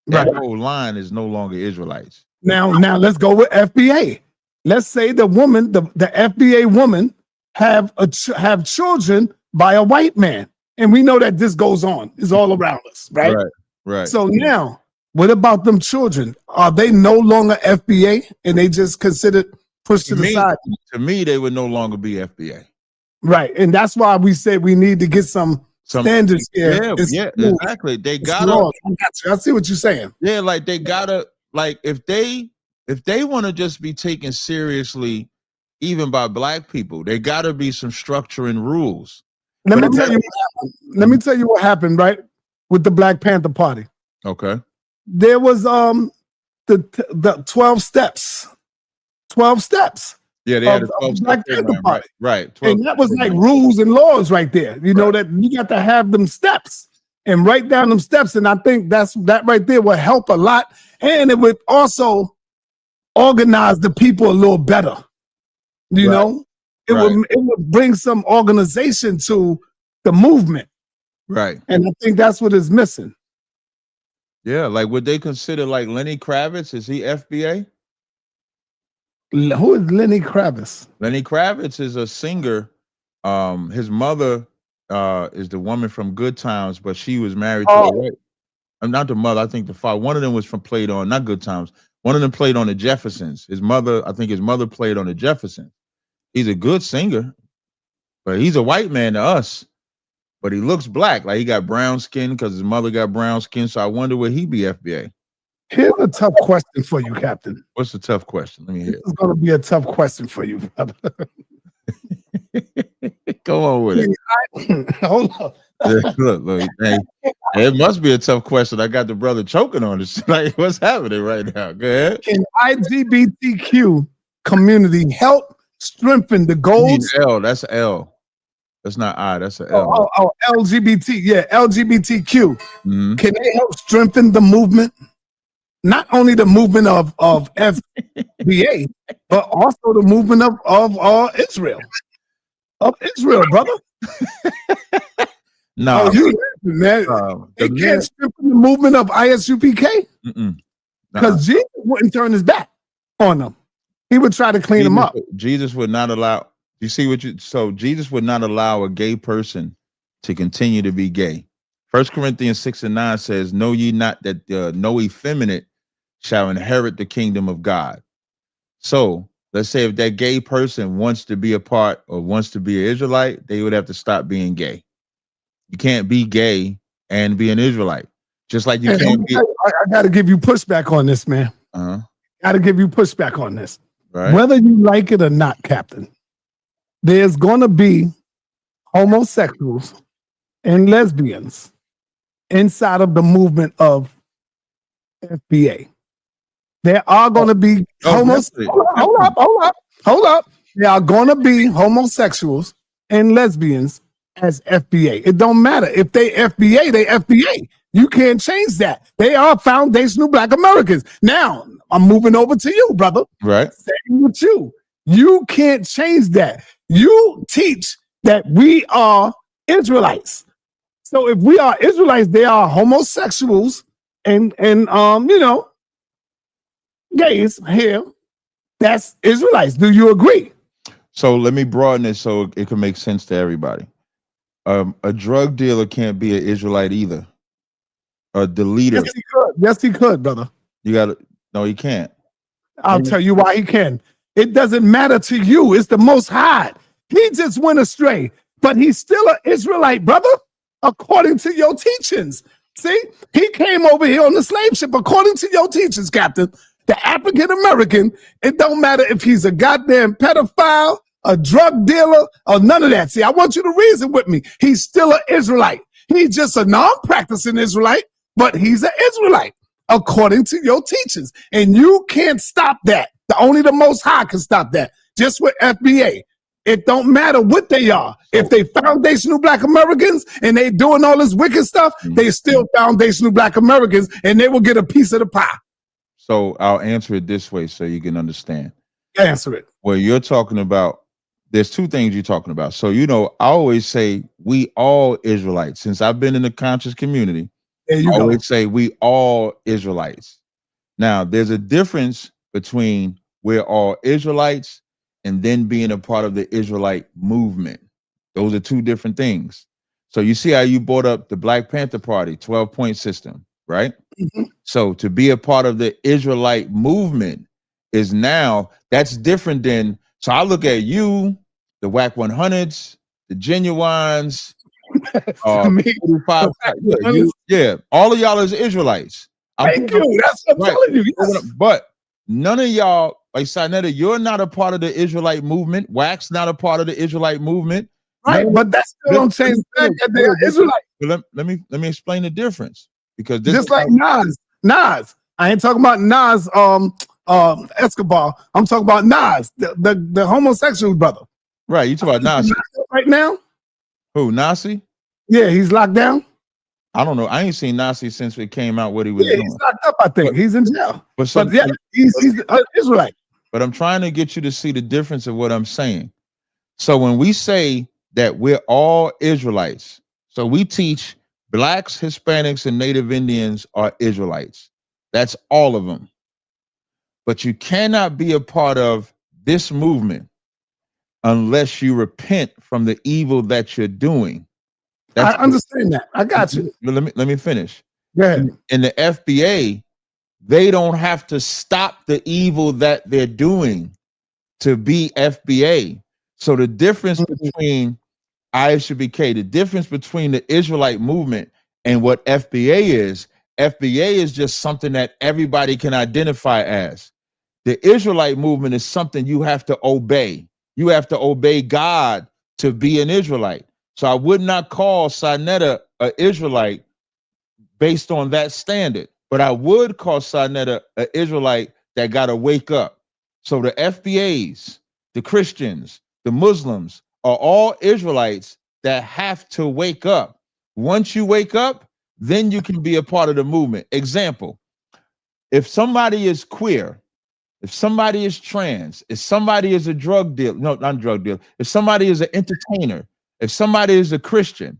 Right. that whole line is no longer Israelites. Now let's go with FBA. Let's say the woman, the FBA woman, have children by a white man, and we know that this goes on. It's all around us, right? Right. Right. So now, what about them children? Are they no longer FBA and they just considered pushed To to the me, side? they would no longer be FBA. Right, and that's why we said we need to get some Some standards here. yeah, exactly. They It's gotta laws. I got you. I see what you're saying. yeah, like they gotta like if they want to just be taken seriously, even by black people, they gotta be some structure and rules. Let But me tell you what happened. Let me tell you what happened, right? With the Black Panther Party. okay. There was the 12 steps. 12 steps Yeah, they had of a the 12-step Black Panther program, right? Party. Right. 12 And that was like rules and laws right there. You know that you got to have them steps and write down them steps. And I think that right there will help a lot. And it would also organize the people a little better. You Right. know, Right. it would bring some organization to the movement. Right. And I think that's what is missing. Yeah, like would they consider like Lenny Kravitz? Is he FBA? Who is Lenny Kravitz? Lenny Kravitz is a singer. His mother is the woman from Good Times, but she was married to a Oh, white. Not the mother. I think the father. One of them was from played on not Good Times. One of them played on the Jeffersons. His mother, I think his mother played on the Jeffersons. He's a good singer, but he's a white man to us. but he looks black. Like he got brown skin because his mother got brown skin. So I wonder would he be FBA? Here's a tough question for you, Captain. What's the tough question? Let me hear. This is going to be a tough question for you, brother. Go on with it. Hold on. Look, hey, it must be a tough question. I got the brother choking on this. Like, what's happening right now? Go ahead. Can LGBTQ community help strengthen the goals? L, that's L. That's not I. That's an L. LGBT. Yeah, LGBTQ. Mm-hmm. Can they help strengthen the movement? Not only the movement of FBA, but also the movement of Israel. Of Israel, brother. No, man. They can't strengthen the movement of ISUPK because Jesus wouldn't turn his back on them. He would try to clean them up. Jesus would not allow. You see what you? So Jesus would not allow a gay person to continue to be gay. 1 Corinthians 6:9 says, "Know ye not that no effeminate shall inherit the kingdom of God." So let's say if that gay person wants to be a part or wants to be an Israelite, they would have to stop being gay. You can't be gay and be an Israelite. Just like you can't be. I got to give you pushback on this, man. Got to give you pushback on this. Right. Whether you like it or not, Captain, there's going to be homosexuals and lesbians inside of the movement of FBA. There are going to be homosexuals. Hold up. There are going to be homosexuals and lesbians as FBA. It don't matter. If they FBA, they FBA. You can't change that. They are foundational Black Americans. Now, I'm moving over to you, brother. Right. Same with you. You can't change that. You teach that we are Israelites. So if we are Israelites, they are homosexuals and gays here. That's Israelites. Do you agree? So let me broaden it so it can make sense to everybody. A drug dealer can't be an Israelite either. The leader. Yes, he could. Yes, he could, brother. You got to. No, he can't. I'll tell you why he can. It doesn't matter to you. It's the Most High. He just went astray, but he's still an Israelite, brother, according to your teachings. See, he came over here on the slave ship, according to your teachings, Captain. The African American, it don't matter if he's a goddamn pedophile, a drug dealer, or none of that. See, I want you to reason with me. He's still an Israelite. He's just a non-practicing Israelite, but he's an Israelite, according to your teachings. And you can't stop that. Only the Most High can stop that. Just with FBA. It don't matter what they are. If they foundational Black Americans and they doing all this wicked stuff, they still foundational Black Americans and they will get a piece of the pie. So I'll answer it this way so you can understand. Answer it. Well, you're talking about, there's two things you're talking about. So, I always say we all Israelites. Since I've been in the conscious community, I always say we all Israelites. Now, there's a difference between we're all Israelites and then being a part of the Israelite movement. Those are two different things. So you see how you brought up the Black Panther Party 12-point system, right? Mm-hmm. So to be a part of the Israelite movement is now, that's different than, so I look at you, the WAC 100s, the Genuines, all of y'all is Israelites. Thank you. That's what I'm telling you. Yes. But none of y'all, like Sinetta, you're not a part of the Israelite movement. WAC's not a part of the Israelite movement. Right, but that's still don't change the fact that they're Israelites. Let me explain the difference. Because this just like Nas. I ain't talking about Nas Escobar. I'm talking about Nas, the homosexual brother. Right, you talking about Nas right now? Who, Nasi? Yeah, he's locked down. I don't know. I ain't seen Nasi since it came out what he was doing. He's locked up, I think. He's in jail. But yeah, he's Israelite. But I'm trying to get you to see the difference of what I'm saying. So when we say that we're all Israelites, so we teach Blacks, Hispanics, and Native Indians are Israelites. That's all of them. But you cannot be a part of this movement unless you repent from the evil that you're doing. I understand that. I got you. Let me finish. Go ahead. In the FBA, they don't have to stop the evil that they're doing to be FBA. So the difference between ISUBK. The difference between the Israelite movement and what FBA is just something that everybody can identify as. The Israelite movement is something you have to obey. You have to obey God to be an Israelite. So I would not call Sinetta an Israelite based on that standard, but I would call Sinetta an Israelite that got to wake up. So the FBAs, the Christians, the Muslims are all Israelites that have to wake up. Once you wake up, then you can be a part of the movement. Example, if somebody is queer, if somebody is trans, if somebody is a drug dealer, no, not drug dealer, if somebody is an entertainer, if somebody is a Christian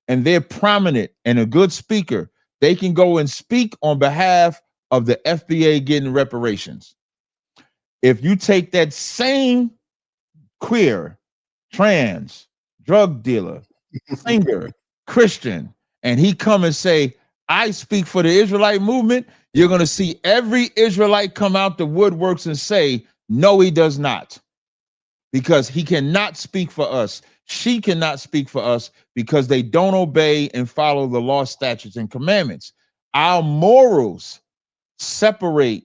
and they're prominent and a good speaker, they can go and speak on behalf of the FBA getting reparations. If you take that same queer, trans, drug dealer, singer, Christian, and he come and say, I speak for the Israelite movement, you're going to see every Israelite come out the woodworks and say, no, he does not, because he cannot speak for us. She cannot speak for us because they don't obey and follow the law, statutes, and commandments. Our morals separate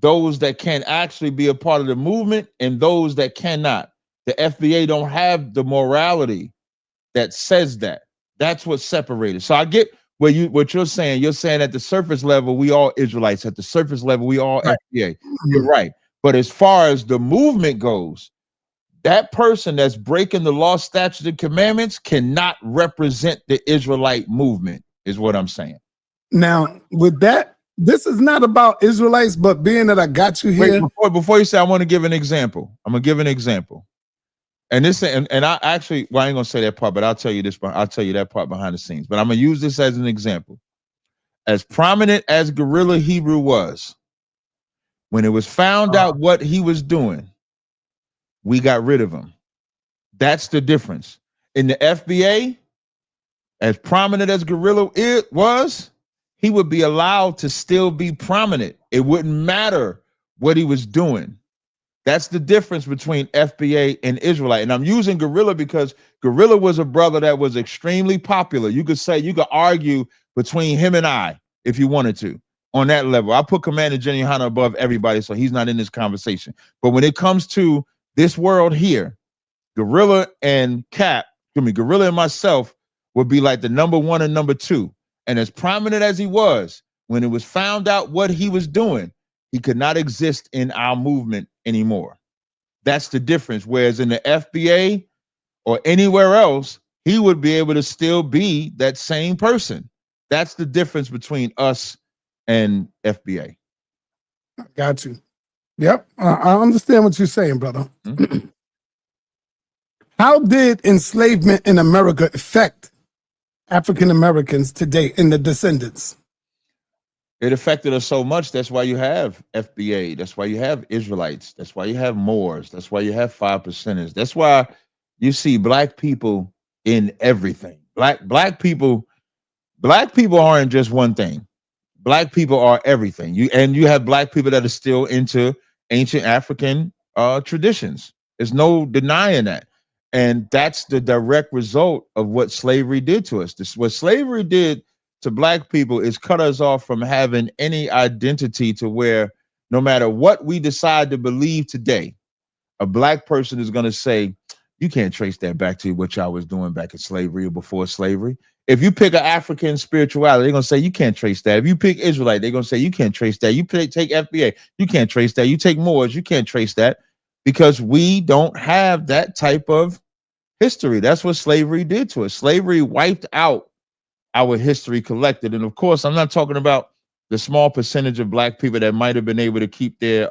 those that can actually be a part of the movement and those that cannot. The FBA don't have the morality that says that. That's what separated. So I get what you're saying. You're saying at the surface level, we all Israelites. At the surface level, we all Right. FBA. You're right. But as far as the movement goes, that person that's breaking the law, statutes, and commandments cannot represent the Israelite movement, is what I'm saying. Now, with that, this is not about Israelites, but being that I got you Wait, here. before you say, I want to give an example. I'm gonna give an example. And this, and I actually, well, I ain't gonna say that part, but I'll tell you this. I'll tell you that part behind the scenes. But I'm gonna use this as an example. As prominent as Guerrilla Hebrew was, when it was found out what he was doing, we got rid of him. That's the difference. In the FBA, as prominent as Guerrilla it was, he would be allowed to still be prominent. It wouldn't matter what he was doing. That's the difference between FBA and Israelite. And I'm using Guerrilla because Guerrilla was a brother that was extremely popular. You could argue between him and I if you wanted to on that level. I put Commander Jenny Hunter above everybody, so he's not in this conversation. But when it comes to this world here, Guerrilla and Guerrilla and myself would be like the number one and number two. And as prominent as he was, when it was found out what he was doing, he could not exist in our movement anymore. That's the difference. Whereas in the FBA or anywhere else, he would be able to still be that same person. That's the difference between us and FBA. Got you. Yep. I understand what you're saying, brother. Mm-hmm. How did enslavement in America affect African Americans today and the descendants? It affected us so much. That's why you have FBA. That's why you have Israelites. That's why you have Moors. That's why you have 5%ers. That's why you see black people in everything. Black people aren't just one thing. Black people are everything. You have black people that are still into ancient African traditions. There's no denying that. And that's the direct result of what slavery did to us. What slavery did to black people is cut us off from having any identity, to where no matter what we decide to believe today, a black person is going to say, you can't trace that back to what y'all was doing back in slavery or before slavery. If you pick an African spirituality, they're going to say you can't trace that. If you pick Israelite, they're going to say you can't trace that. You take FBA, you can't trace that. You take Moors, you can't trace that, because we don't have that type of history. That's what slavery did to us. Slavery wiped out our history collected. And of course, I'm not talking about the small percentage of black people that might have been able to keep their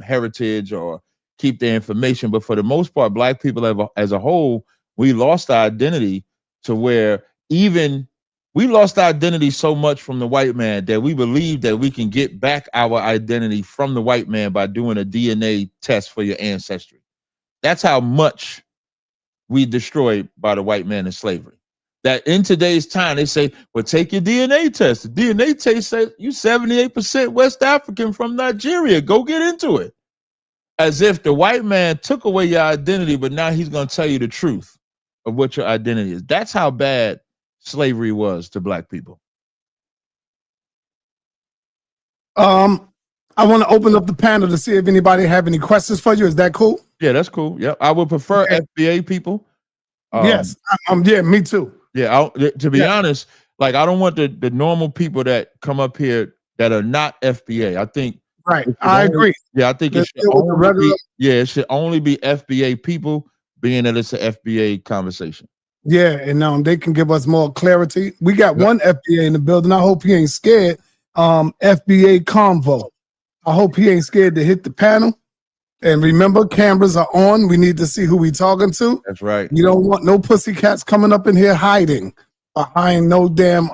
heritage or keep their information. But for the most part, black people as a whole, we lost our identity, to where even we lost our identity so much from the white man that we believe that we can get back our identity from the white man by doing a DNA test for your ancestry. That's how much we destroyed by the white man in slavery. That in today's time, they say, well, take your DNA test. The DNA test says you 78% West African from Nigeria. Go get into it. As if the white man took away your identity, but now he's going to tell you the truth of what your identity is. That's how bad slavery was to black people. I want to open up the panel to see if anybody have any questions for you. Is that cool? Yeah, that's cool. Yeah, I would prefer Okay. FBA people. Yes. Yeah, me too. Yeah, to be Yes. honest, like I don't want the normal people that come up here that are not FBA. I think Right. it should I only, agree. yeah, I think it Let's should deal with the only regular. be, yeah, it should only be FBA people, being that it's an FBA conversation. Yeah, and they can give us more clarity. We got Yep. one FBA in the building. I hope he ain't scared. FBA convo. I hope he ain't scared to hit the panel. And remember, cameras are on. We need to see who we talking to. That's right. You don't want no pussycats coming up in here hiding behind no damn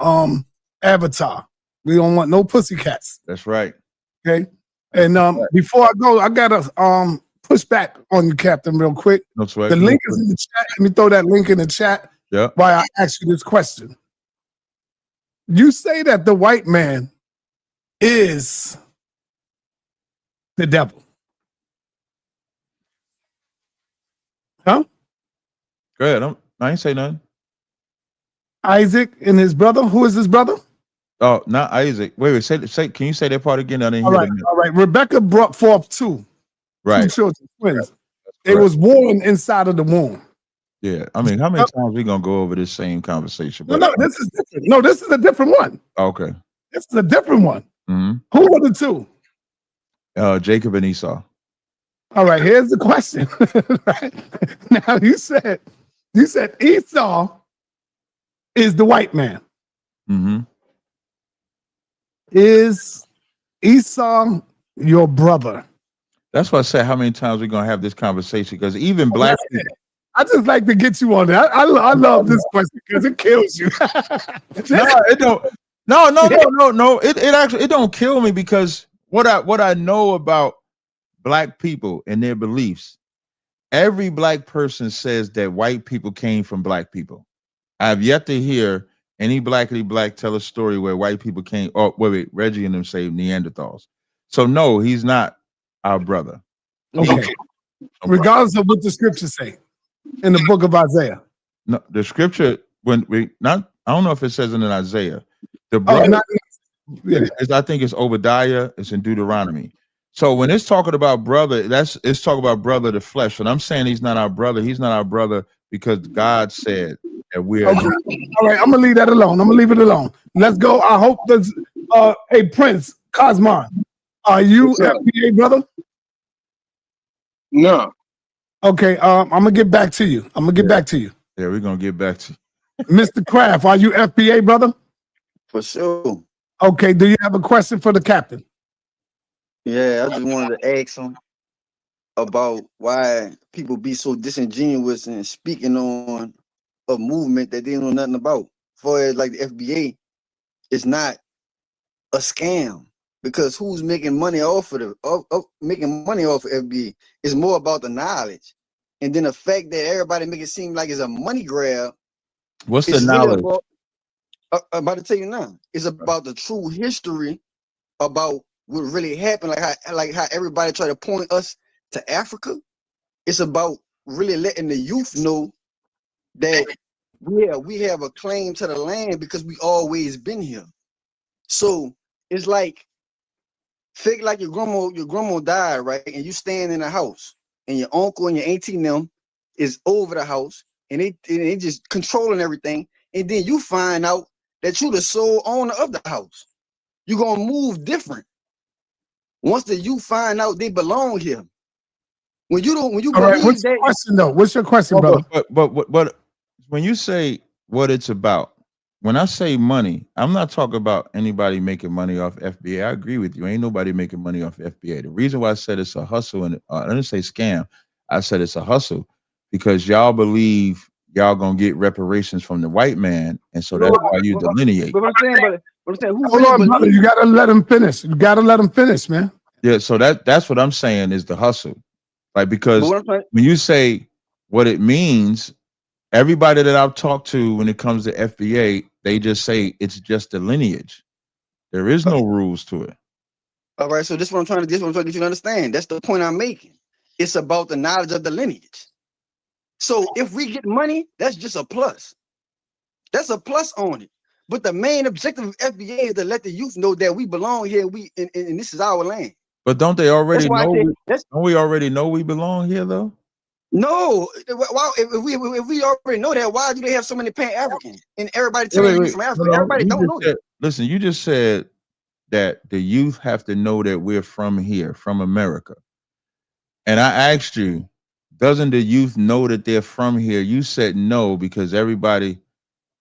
avatar. We don't want no pussycats. That's right. Okay. And before I go, I gotta push back on you, Captain, real quick. No sweat. The link is in the chat. Let me throw that link in the chat. Yeah. While I ask you this question. You say that the white man is the devil. Huh? Go ahead. I ain't say nothing. Isaac and his brother. Who is his brother? Oh, not Isaac. Wait. Say. Can you say that part again? I didn't All hear right. that. All right. Rebecca brought forth two Right. children, twins. They Correct. was born inside of the womb. Yeah. I mean, how many times we gonna go over this same conversation? No, this is different. No, this is a different one. Okay. This is a different one. Mm-hmm. Who were the two? Jacob and Esau. All right, here's the question. Right. Now you said Esau is the white man. Mm-hmm. Is Esau your brother? That's why I said how many times we're gonna have this conversation, because even black people. I just like to get you on that. I love this question because it kills you. No, it don't. No. It actually don't kill me, because what I know about black people and their beliefs, every black person says that white people came from black people. I've yet to hear any blackity black tell a story where white people came. Oh, wait, Reggie and them say Neanderthals. So no, he's not our brother. Okay. Regardless of what the scriptures say in the book of Isaiah. No, the scripture, when we not, I don't know if it says it in Isaiah. The brother, I think it's Obadiah. It's in Deuteronomy. So when it's talking about brother, it's talking about brother of the flesh. And I'm saying he's not our brother. He's not our brother because God said that we are. Okay. All right, I'm gonna leave that alone. I'm gonna leave it alone. Let's go. I hope there's hey Prince Cosmon. Are you FBA, brother? No. Okay, I'm gonna get back to you. Yeah, we're gonna get back to you. Mr. Kraft, are you FBA, brother? For sure. Okay, do you have a question for the captain? Yeah, I just wanted to ask him about why people be so disingenuous and speaking on a movement that they don't know nothing about. For like the FBA, it's not a scam, because who's making money off of making money off of FBA? It's more about the knowledge, and then the fact that everybody make it seem like it's a money grab. What's the knowledge? Really I'm about to tell you now. It's about the true history about what really happened, like how everybody try to point us to Africa. It's about really letting the youth know that we have a claim to the land because we always been here. So it's like, figure like your grandma died, right? And you stand in the house, and your uncle and your auntie and them is over the house, and they just controlling everything. And then you find out that you the sole owner of the house. You're gonna move different once the you find out they belong here. When you All believe right, what's that. your question though? What's your question, brother? But when you say what it's about, when I say money, I'm not talking about anybody making money off FBA. I agree with you. Ain't nobody making money off FBA. The reason why I said it's a hustle, and I didn't say scam, I said it's a hustle because y'all believe y'all gonna get reparations from the white man, and so that's why you delineate. But I'm saying, who Hold on, brother. You gotta let him finish. You gotta let him finish, man. Yeah, so that's what I'm saying is the hustle. Like, because when you say what it means, everybody that I've talked to when it comes to FBA, they just say it's just the lineage. There is no rules to it. All right, so this is what I'm trying to get you to understand. That's the point I'm making. It's about the knowledge of the lineage. So if we get money, that's just a plus. That's a plus on it. But the main objective of FBA is to let the youth know that we belong here. And this is our land. But don't they That's already why I know? say that's Don't we already know we belong here though? no. Why, if we already know that, why do they have so many Pan Africans and everybody Wait, telling wait, you we wait. from No, Africa? no. Everybody You don't just know that. said. Listen, you just said that the youth have to know that we're from here, from America. And I asked you, doesn't the youth know that they're from here? You said no because everybody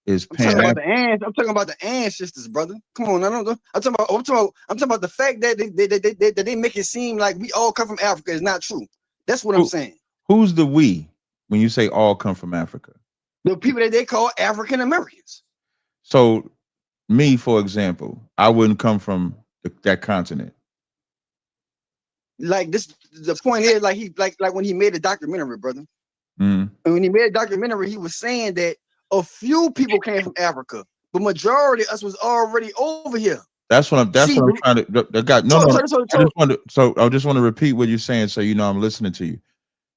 is I'm Pan talking about the African. ants. I'm talking about the ancestors, brother. Come on, I don't know. I'm talking about the fact that they make it seem like we all come from Africa is not true. That's what I'm Who, saying. who's the we when you say all come from Africa? The people that they call African Americans. So me, for example, I wouldn't come from that continent. Like this, the point is, like like when he made a documentary, brother. Mm. And when he made a documentary, he was saying that a few people came from Africa, but majority of us was already over here. That's what See, I'm trying to. That got no, so no, so no. so, I so just want to. So I just want to repeat what you're saying, so you know I'm listening to you.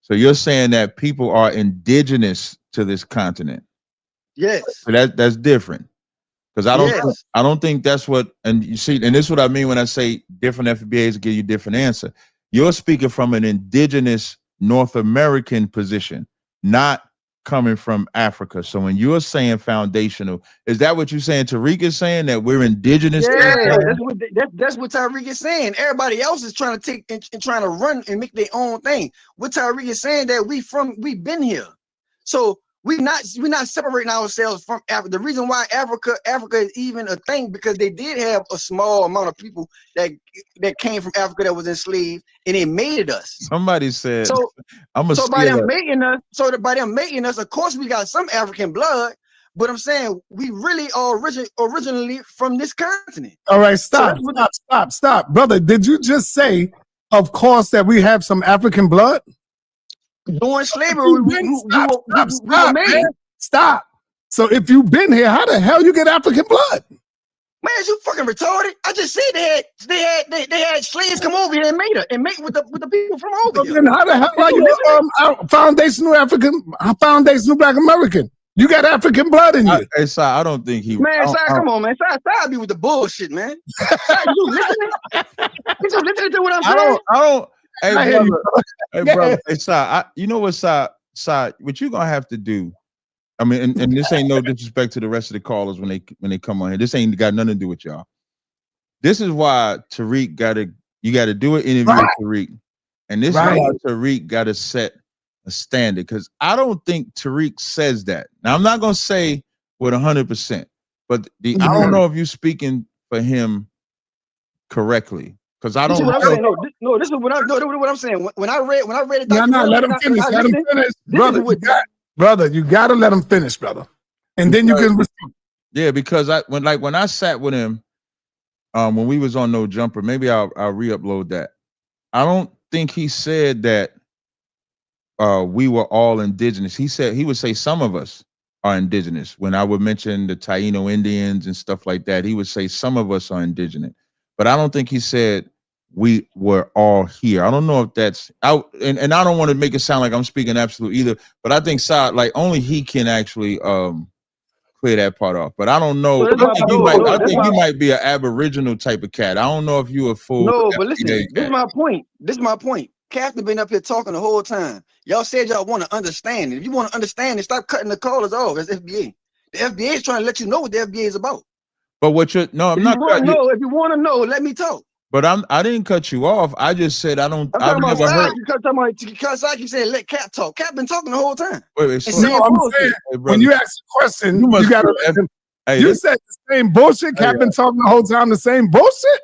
So you're saying that people are indigenous to this continent. yes, So that's different. Because yes. I don't think that's what, and you see, and this is what I mean when I say different FBAs give you different answer. You're speaking from an indigenous North American position, not coming from Africa. So when you're saying foundational, is that what you're saying? Tariq is saying that we're indigenous to this Yeah, land? that's what Tyreek is saying. Everybody else is trying to take and trying to run and make their own thing. What Tyreek is saying that we've been here, so we're not separating ourselves from Africa. The reason why Africa is even a thing because they did have a small amount of people that came from Africa that was enslaved and it made us. Somebody said, So I'm gonna so by steal them that. making us, by them making us, of course we got some African blood, but I'm saying we really are originally from this continent. All right, So stop, that's what stop, brother. Did you just say, of course, that we have some African blood? during slavery You been stop, we were man. made. Stop. So if you've been here, how the hell you get African blood? Man, you fucking retarded. I just said they had slaves come over here and mate with the people from over So here. then how the hell Is are you you listening? foundational Black American? You got African blood in you. Hey, Si, I don't think he. Man, Si, come on, man. Si be with the bullshit, man. Si, you listening? You listening to what I'm saying? I don't. Hey, I hear you. brother. Hey, brother. Hey, Si, you know what, Si, what you gonna have to do. I mean, and this ain't no disrespect to the rest of the callers when they come on here. This ain't got nothing to do with y'all. This is why you gotta do an interview with Tariq, and this is why Tariq gotta set a standard. Because I don't think Tariq says that. Now I'm not gonna say with 100%, but I don't know if you're speaking for him correctly. Because I This is don't what I'm know. saying. This is what I'm saying. When I read the No, documentary let him finish. I Let him listened, finish, this brother. is what Brother, you gotta let him finish, brother, and then you can. Yeah, because when I sat with him, when we was on No Jumper, maybe I'll re-upload that. I don't think he said that we were all indigenous. He said he would say some of us are indigenous. When I would mention the Taino Indians and stuff like that, he would say some of us are indigenous. But I don't think he said we were all here. I don't know if that's out, and I don't want to make it sound like I'm speaking absolute either. But I think like only he can actually clear that part off. But I don't know. so this I think you might be an Aboriginal type of cat. I don't know if you a full but listen, FBA this is cat. my point. This is my point. Captain been up here talking the whole time. Y'all said y'all want to understand it. If you want to understand it, stop cutting the callers off. That's FBA. The FBA is trying to let you know what the FBA is about. But what you're no, I'm If you not want to cutting you. know, let me talk. But I didn't cut you off. I just said I'm I've talking about never heard. because I keep saying let Cap talk. Cap been talking the whole time. Wait, And saying I'm bullshit. saying, hey, when you ask a question, you must gotta be let him. hey, You said the same bullshit. Cap been talking the whole time the same bullshit.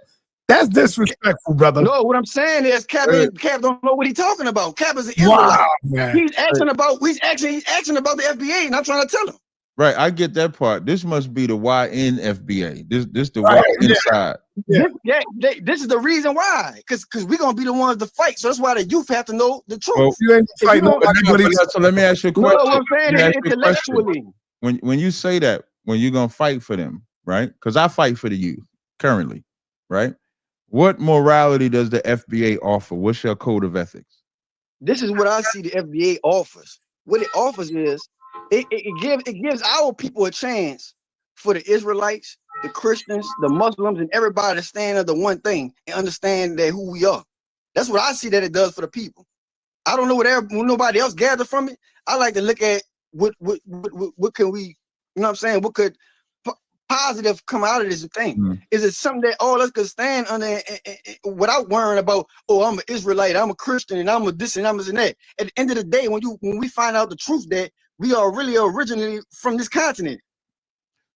That's disrespectful, brother. No, what I'm saying is Cap don't know what he's talking about. Cap is an Israelite. Wow, man. He's asking about the FBA, and I'm trying to tell him. right, I get that part. This must be the YN FBA. This the Y inside. Yeah. This is the reason why. Because we're gonna be the ones to fight. So that's why the youth have to know the truth. Well, You ain't If you fighting don't, nobody. so let me ask you a no, question. what I'm saying Let me is ask you a question. intellectually. When you say that, when you're gonna fight for them, right? Because I fight for the youth currently, right? What morality does the FBA offer? What's your code of ethics? This is what I see the FBA offers. what it offers is it gives our people a chance for the Israelites, the Christians, the Muslims, and everybody to stand under one thing and understand that who we are. That's what I see that it does for the people. I don't know what nobody else gathered from it. I like to look at what can we, you know what I'm saying? What could positive come out of this thing? Mm. Is it something that all of us could stand under without worrying about, oh, I'm an Israelite, I'm a Christian, and I'm a this and I'm a that. At the end of the day, when we find out the truth that we are really originally from this continent.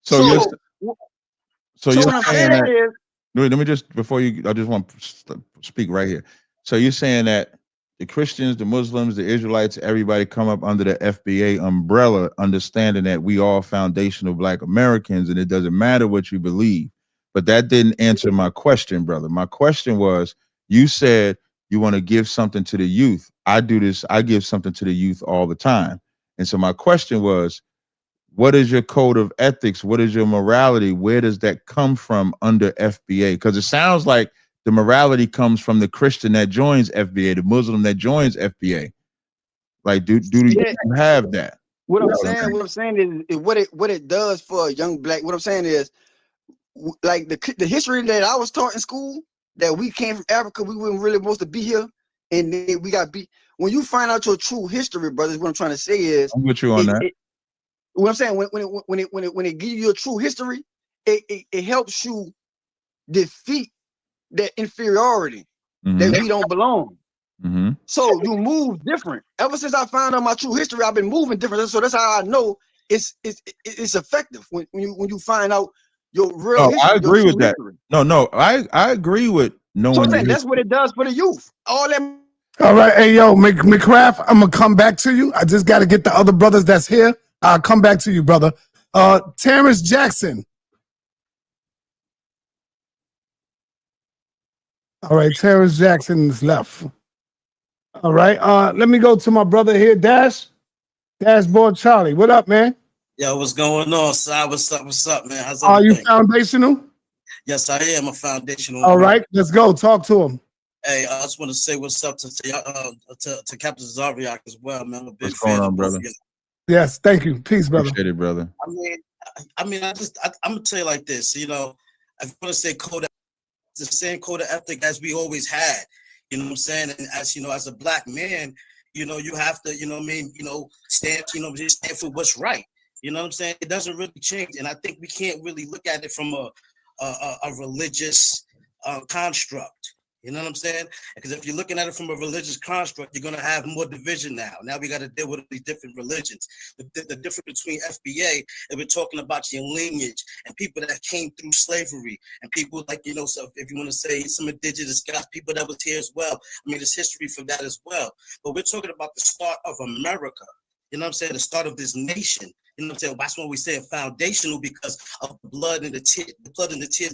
So you're what I'm saying that, is, wait, let me just before you, I just want to speak right here. So you're saying that the Christians, the Muslims, the Israelites, everybody come up under the FBA umbrella, understanding that we are foundational Black Americans, and it doesn't matter what you believe. But that didn't answer my question, brother. My question was, you said you want to give something to the youth. I do this. I give something to the youth all the time. And so my question was, what is your code of ethics? What is your morality? Where does that come from under FBA? Because it sounds like the morality comes from the Christian that joins FBA, the Muslim that joins FBA. Like, do you have that? What I'm saying is what it does for a young Black. What I'm saying is, like the history that I was taught in school, that we came from Africa, we weren't really supposed to be here, and then we got beat. When you find out your true history, brothers, what I'm trying to say is, I'm with you on that. What I'm saying, when it gives you a true history, it helps you defeat that inferiority that we don't belong. So you move different. Ever since I found out my true history, I've been moving different. So that's how I know it's effective when you find out your real history. I agree with that. History. No, I agree with knowing. So I'm saying that's what it does for the youth. All right, hey yo, McCraft, I'm gonna come back to you. I just got to get the other brothers that's here. I'll come back to you, brother. Terrence Jackson. All right, Terrence Jackson is left. All right, let me go to my brother here, Dashboard Charlie. What up, man? Yo, what's going on, Si? What's up, man? How's everything? Are you foundational? Yes, I am a foundational. All right, let's go. Talk to him. Hey, I just want to say what's up to Captain Tazaryach as well, man. I'm a big what's going on, brother? Yes, thank you. Peace, brother. Appreciate it, brother. I'm gonna tell you like this. You know, I want to say the same code of ethic as we always had. You know what I'm saying? And as you know, as a Black man, you know, you have to, you know what I mean, stand for what's right. You know what I'm saying? It doesn't really change, and I think we can't really look at it from a religious construct. You know what I'm saying? Because if you're looking at it from a religious construct, you're going to have more division now. Now we got to deal with these different religions. The difference between FBA and we're talking about your lineage and people that came through slavery and people like, so if you want to say some indigenous guys, people that was here as well. I mean, there's history for that as well. But we're talking about the start of America. You know what I'm saying? The start of this nation. You know what I'm saying? That's why we say foundational, because of the blood and the tears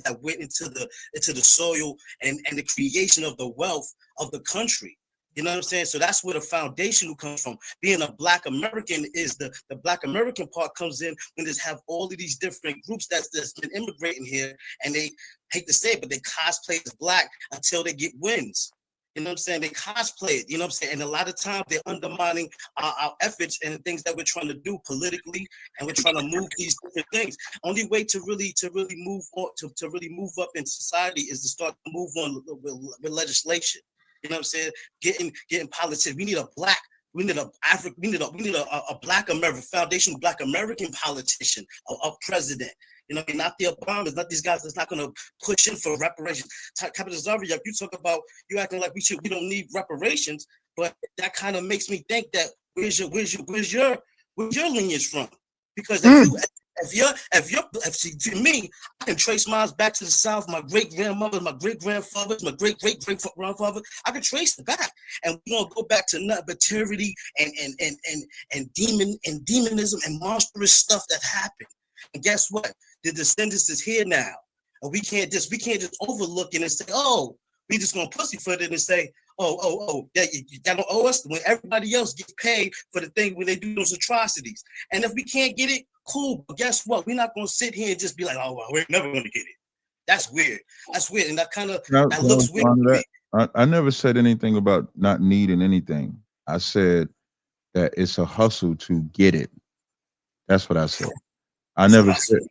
that went into the soil and the creation of the wealth of the country. You know what I'm saying? So that's where the foundational comes from. Being a Black American is the Black American part comes in when there's have all of these different groups that's been immigrating here, and they hate to say it, but they cosplay as Black until they get wins. You know what I'm saying? They cosplay it, you know what I'm saying? And a lot of times they're undermining our efforts and things that we're trying to do politically, and we're trying to move these different things. Only way to really move on, to really move up in society is to start to move on with legislation. You know what I'm saying? Getting politics. We need a Black Black American foundational Black American politician, a president. You know, not the Obamas, not these guys that's not going to push in for reparations. Captain Tazaryach, you talk about you acting like we don't need reparations, but that kind of makes me think that where's your lineage from? Because to me, I can trace mine back to the South. My great grandmother, my great grandfathers, my great grandfather. I can trace it back, and we're gonna go back to nothing but tyranny and demonism and monstrous stuff that happened. And guess what? The descendants is here now, and we can't just overlook it and say, oh, we just gonna pussyfoot it and say, oh, yeah, you don't owe us when everybody else gets paid for the thing when they do those atrocities. And if we can't get it, cool. But guess what? We're not gonna sit here and just be like, oh, well, we're never gonna get it. That's weird. And that looks weird to me. I never said anything about not needing anything. I said that it's a hustle to get it. That's what I said. I It's a never hustle. said.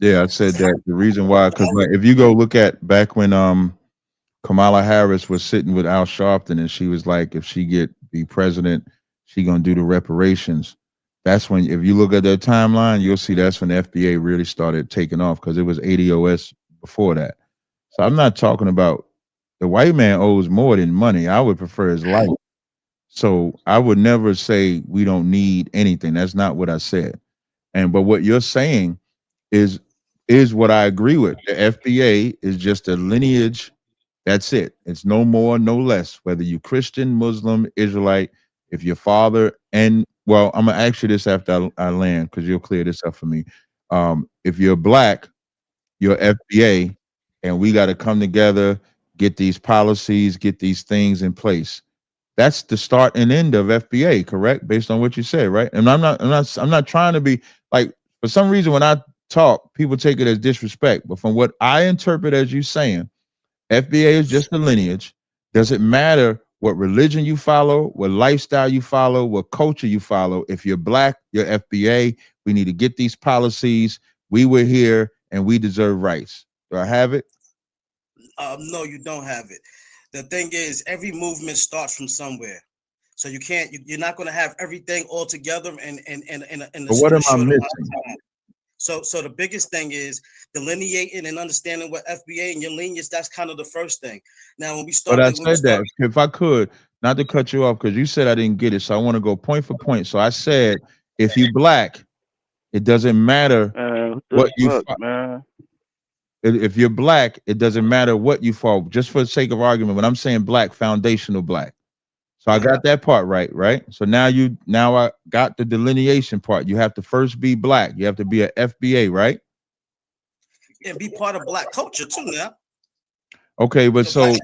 Yeah, I said that the reason why, because like, if you go look at back when Kamala Harris was sitting with Al Sharpton, and she was like, if she be president, she gonna do the reparations. That's when, if you look at that timeline, you'll see that's when the FBA really started taking off because it was ADOS before that. So I'm not talking about the white man owes more than money. I would prefer his life. So I would never say we don't need anything. That's not what I said. And but what you're saying is what I agree with. The FBA is just a lineage. That's it. It's no more, no less. Whether you Christian, Muslim, Israelite, if your father and well, I'm gonna ask you this after I land because you'll clear this up for me. If you're black, you're FBA, and we got to come together, get these policies, get these things in place. That's the start and end of FBA, correct? Based on what you said, right? And I'm not trying to be like, for some reason when I talk, people take it as disrespect. But from what I interpret as you saying, FBA is just a lineage. Does it matter what religion you follow, what lifestyle you follow, what culture you follow? If you're black, you're FBA. We need to get these policies. We were here and we deserve rights. Do I have it? No, you don't have it. The thing is, every movement starts from somewhere. So you can't. You're not going to have everything all together But what in a am I short amount missing? of time. So the biggest thing is delineating and understanding what FBA and your lineage. That's kind of the first thing. Now, when we But I started, said that if I could, not to cut you off, because you said I didn't get it. So I want to go point for point. So I said, if you black, it doesn't matter What the what you fuck, man? if you're black, it doesn't matter what you fall. Just for the sake of argument, when I'm saying black, foundational black. So I right, got that part right, right? So now I got the delineation part. You have to first be black. You have to be a FBA, right? and be part of black culture too. Now, Okay, but the black so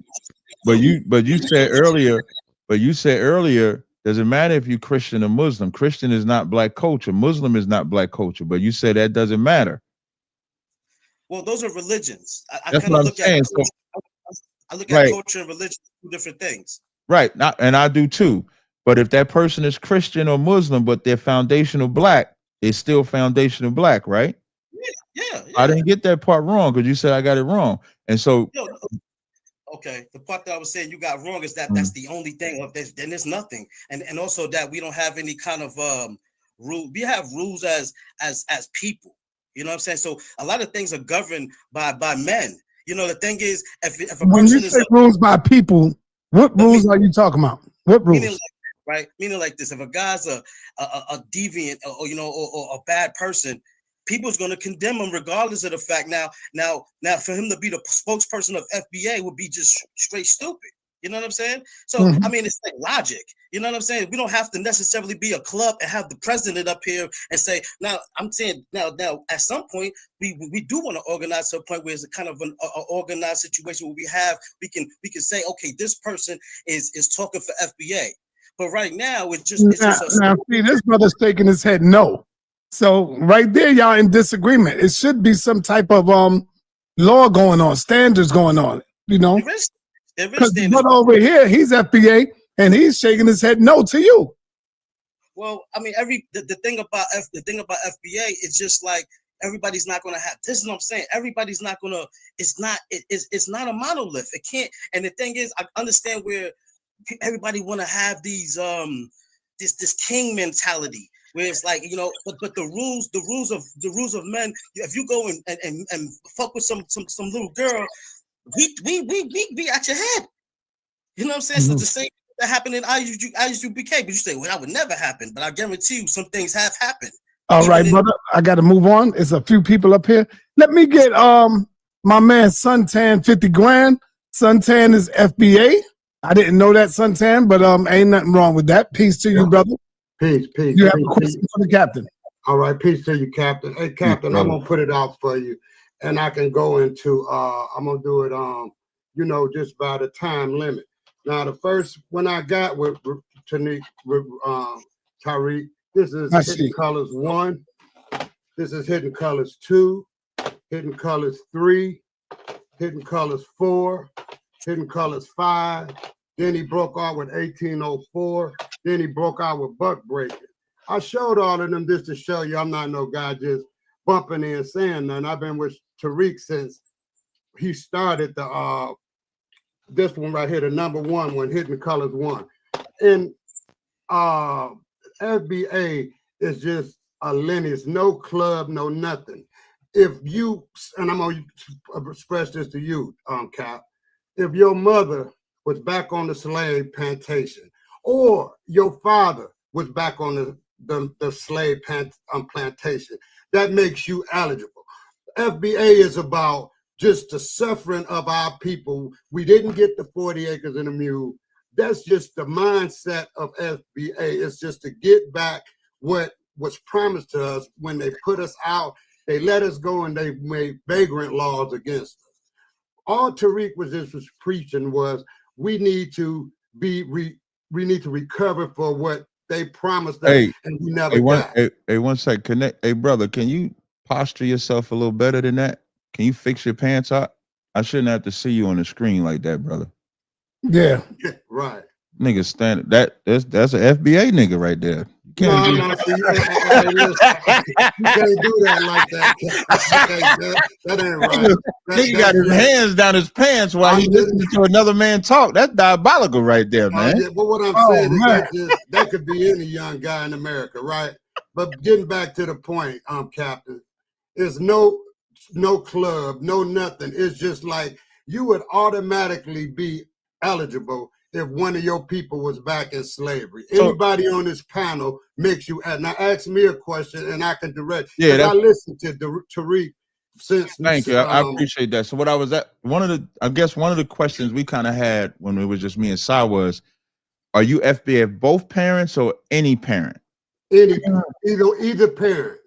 too. but you said earlier, does it matter if you Christian or Muslim? Christian is not black culture. Muslim is not black culture. But you said that doesn't matter. Well, those are religions. I That's kind what of I'm look at saying. So I look at right, culture and religion two different things. right. Not, and I do too. But if that person is Christian or Muslim, but they're foundational black, they're still foundational black, right? I Yeah. didn't get that part wrong because you said I got it wrong. And so Yo, okay, the part that I was saying you got wrong is that mm, that's the only thing of this. Then there's nothing, and also that we don't have any kind of rule. We have rules as people. You know what I'm saying? So a lot of things are governed by men. You know, the thing is, if a When you person is say rules by people, what let me rules are you talking about? What meaning rules? like, right, meaning like this: if a guy's a deviant or you know or a bad person, people's going to condemn him regardless of the fact. Now, for him to be the spokesperson of FBA would be just straight stupid. You know what I'm saying? So I Mhm. mean, it's like logic. You know what I'm saying? We don't have to necessarily be a club and have the president up here and say. Now, I'm saying now at some point we do want to organize to a point where it's a kind of an organized situation where we can say, okay, this person is talking for FBA. But right now, it's Now, just a now, see, this brother's shaking his head no. So right there, y'all in disagreement. It should be some type of law going on, standards going on, you know? there is Because the standards. brother over here, he's FBA, and he's shaking his head no to you. Well, I mean, the thing about FBA is just like everybody's not gonna have. This is what I'm saying. Everybody's not gonna. It's not a monolith. It can't. And the thing is, I understand where everybody want to have these this king mentality where it's like but the rules of men, if you go and fuck with some little girl, we be at your head, you know what I'm saying? So Mhm. the same that happened in IUBK, but you say, well, that would never happen, but I guarantee you some things have happened All even right, in brother. I got to move on. It's a few people up here. Let me get my man Suntan 50 grand. Suntan is FBA. I didn't know that, Suntan, but ain't nothing wrong with that. Peace to you, brother. Peace. You have a question for the captain. All right, peace to you, Captain. Hey, Captain, I'm gonna put it out for you, and I can go into. I'm gonna do it. Just by the time limit. Now, the first one I got with Tariq, Tariq. This is I Hidden see. Colors 1. This is Hidden Colors 2. Hidden Colors 3. Hidden Colors 4. Hidden Colors 5. Then he broke off with 1804. Then he broke out with buck breaking. I showed all of them just to show you I'm not no guy just bumping in saying nothing. I've been with Tariq since he started the this one right here, the #1 when Hidden Colors won. And FBA is just a lineage, no club, no nothing. If you, and I'm gonna express this to you, Cap, if your mother was back on the slave plantation, or your father was back on the slave plantation, that makes you eligible. FBA is about just the suffering of our people. We didn't get the 40 acres and a mule. That's just the mindset of FBA. It's just to get back what was promised to us when they put us out. They let us go and they made vagrant laws against us. All Tariq was preaching was we need to recover for what they promised us, and we never got. Hey, one sec. Connect. Hey, brother, can you posture yourself a little better than that? Can you fix your pants up? I shouldn't have to see you on the screen like that, brother. Yeah. Right. Nigga standing. That's an FBA nigga right there. You can't you can't do that like that. That ain't right. Nigga got his hands down his pants while he's listening to another man talk. That's diabolical right there, man. Yeah, but what I'm saying is that could be any young guy in America, right? But getting back to the point, Captain, is no club, no nothing. It's just like you would automatically be eligible if one of your people was back in slavery. Anybody on this panel makes you now ask me a question and I can direct. Yeah, I listened to Tariq since. Thank you. I appreciate that. So what I was at, one of the questions we kind of had when it was just me and Sai was, are you FBA both parents or any parent? Either parent.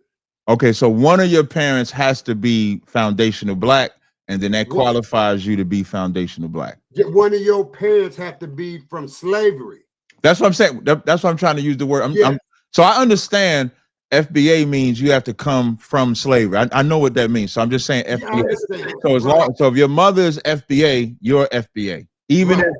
Okay, so one of your parents has to be foundational Black, and then that qualifies you to be foundational Black. One of your parents have to be from slavery. That's what I'm saying. That's why I'm trying to use the word. So I understand FBA means you have to come from slavery. I know what that means. So I'm just saying FBA. So if your mother is FBA, you're FBA. Even if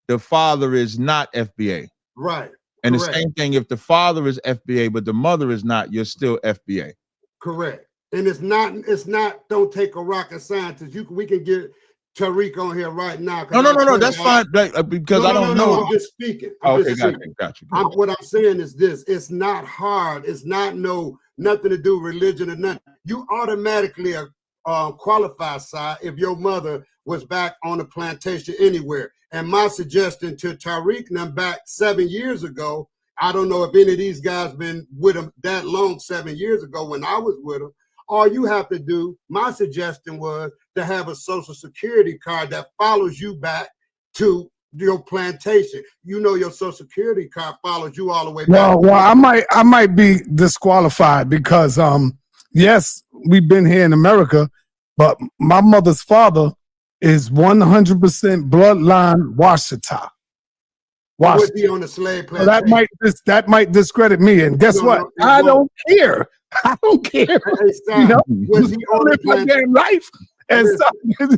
the father is not FBA. Right. And the same thing, if the father is FBA, but the mother is not, you're still FBA. Correct. And it's not, don't take a rocket scientist. We can get Tariq on here right now. No, that's fine. Because I don't know. I'm just speaking. Got you. What I'm saying is this: it's not hard. It's not nothing to do with religion or nothing. You automatically qualify, side, if your mother was back on the plantation anywhere. And my suggestion to Tariq and them back 7 years ago, I don't know if any of these guys been with him that long 7 years ago when I was with him. All you have to do, my suggestion was to have a social security card that follows you back to your plantation. You know, your social security card follows you all the way back. Well, I might be disqualified because, yes, we've been here in America, but my mother's father is 100% bloodline Washita. Would be on the slave plantation. So that might discredit me. And guess what? I don't care. I don't care. You know, was he on the my damn life? And so,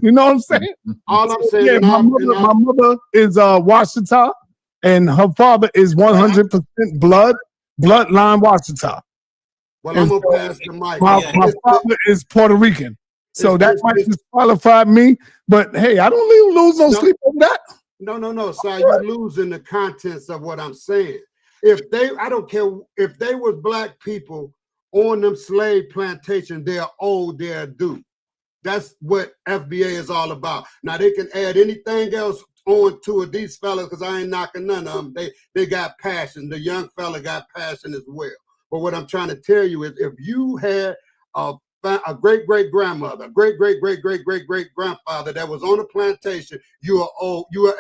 you know what I'm saying? All I'm saying, my mother is Washita, and her father is 100% bloodline Washita. Well, I'm gonna pass the mic. My father is Puerto Rican, so that might disqualify me. But hey, I don't lose no sleep on that. No, sir. You losing the contents of what I'm saying. I don't care if they was black people on them slave plantation, they're owed their due. That's what FBA is all about. Now they can add anything else on to it. These fellas, because I ain't knocking none of them. They got passion. The young fella got passion as well. But what I'm trying to tell you is, if you had a great grandmother, great grandfather that was on a plantation, you are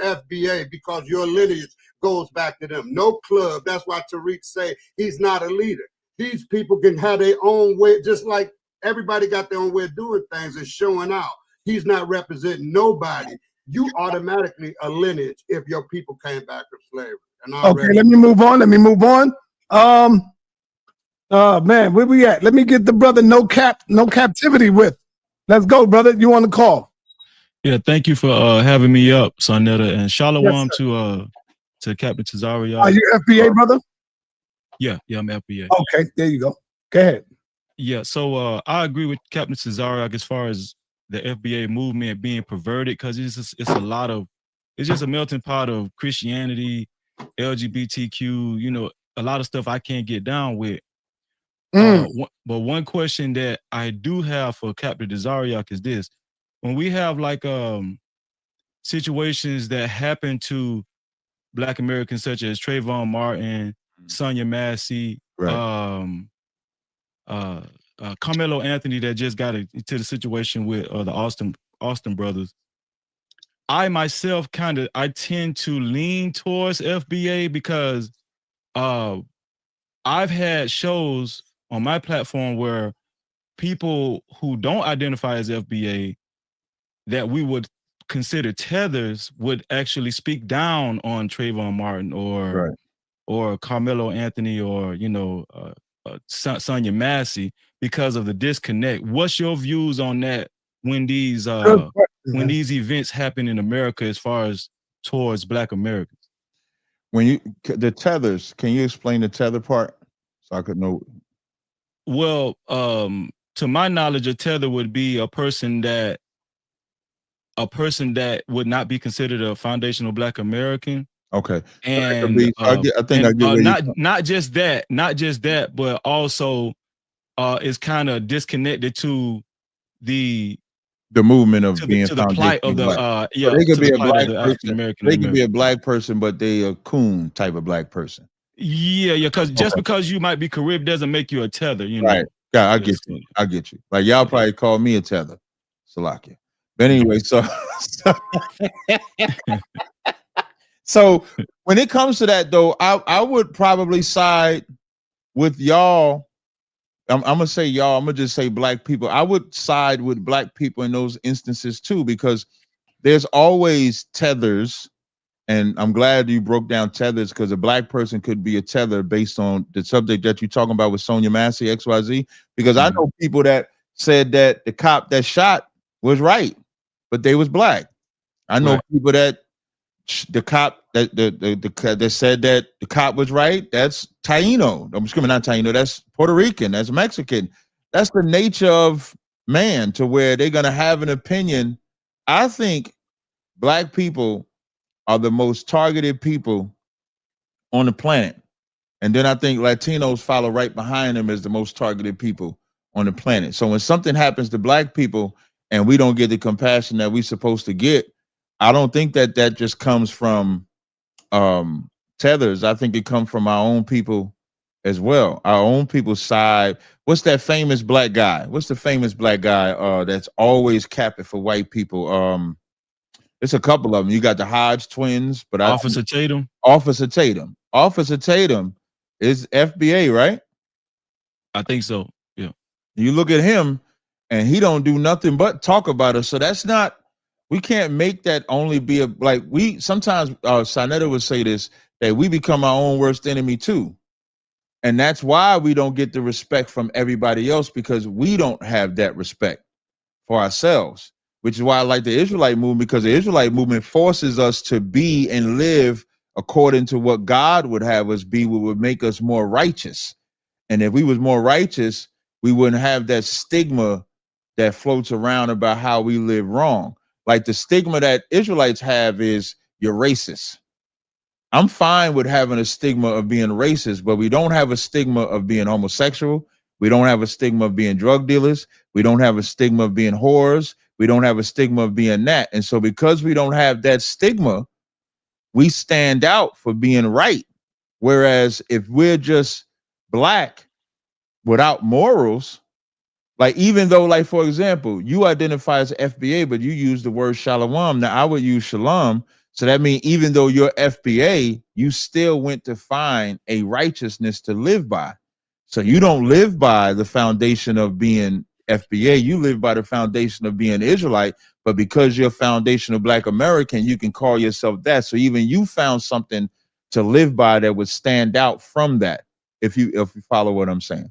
FBA because your lineage goes back to them. No club. That's why Tariq say he's not a leader. These people can have their own way, just like everybody got their own way of doing things and showing out. He's not representing nobody. You automatically a lineage if your people came back from slavery. Okay, let me move on. Man, where we at? Let me get the brother no captivity with. Let's go, brother. You on the call? Yeah, thank you for having me up, Sonetta, and shalom to to Captain Tazaryach. Are you FBA, brother? Yeah, I'm FBA. Okay, there you go. Go ahead. Yeah, so I agree with Captain Tazaryach as far as the FBA movement being perverted, because it's a lot of, it's just a melting pot of Christianity, LGBTQ, a lot of stuff I can't get down with. But one question that I do have for Captain Tazaryach is this: when we have like situations that happen to Black Americans, such as Trayvon Martin, Sonia Massey, Right. Carmelo Anthony, that just got into the situation with the Austin brothers. I myself I tend to lean towards FBA because I've had shows on my platform where people who don't identify as FBA that we would consider tethers would actually speak down on Trayvon Martin or Carmelo Anthony or Sonia Massey because of the disconnect. What's your views on that when these events happen in America as far as towards Black Americans? When the tethers, can you explain the tether part so I could know? Well, to my knowledge, a tether would be a person that would not be considered a foundational Black American. Okay. And I think I get where not just that, but also is kind of disconnected to the movement of being to the plight of the Black. So they could be a Black person. American. They could be a Black person, but they a coon type of Black person. Yeah, because just because you might be Carib doesn't make you a tether, Right. Yeah, I get you. I get you. Like y'all probably call me a tether, Salakia. But anyway, so when it comes to that though, I would probably side with y'all. I'm gonna say y'all. I'm gonna just say Black people. I would side with Black people in those instances too, because there's always tethers. And I'm glad you broke down tethers, because a Black person could be a tether based on the subject that you're talking about with Sonia Massey, XYZ. Because I know people that said that the cop that shot was right, but they was Black. I know people that the cop that said that the cop was right. That's Taino. I'm screaming, not Taino. That's Puerto Rican. That's Mexican. That's the nature of man, to where they're gonna have an opinion. I think Black people are the most targeted people on the planet. And then I think Latinos follow right behind them as the most targeted people on the planet. So when something happens to Black people and we don't get the compassion that we're supposed to get, I don't think that just comes from tethers. I think it comes from our own people as well. Our own people's side. What's that famous Black guy? What's the famous Black guy that's always capping for white people? It's a couple of them. You got the Hodge twins, but Officer Tatum. Officer Tatum is FBA, right? I think so. Yeah. You look at him, and he don't do nothing but talk about us. So that's not. We can't make that only be we sometimes. Sinetta would say this, that we become our own worst enemy too, and that's why we don't get the respect from everybody else, because we don't have that respect for ourselves. Which is why I like the Israelite movement, because the Israelite movement forces us to be and live according to what God would have us be, what would make us more righteous. And if we was more righteous, we wouldn't have that stigma that floats around about how we live wrong. Like the stigma that Israelites have is you're racist. I'm fine with having a stigma of being racist, but we don't have a stigma of being homosexual. We don't have a stigma of being drug dealers. We don't have a stigma of being whores. We don't have a stigma of being that. And so because we don't have that stigma, we stand out for being right. Whereas if we're just Black without morals, like even though, like, for example, you identify as FBA, but you use the word shalom. Now I would use shalom. So that means even though you're FBA, you still went to find a righteousness to live by. So you don't live by the foundation of being FBA, you live by the foundation of being Israelite, but because you're foundational Black American, you can call yourself that. So even you found something to live by that would stand out from that, if you follow what I'm saying.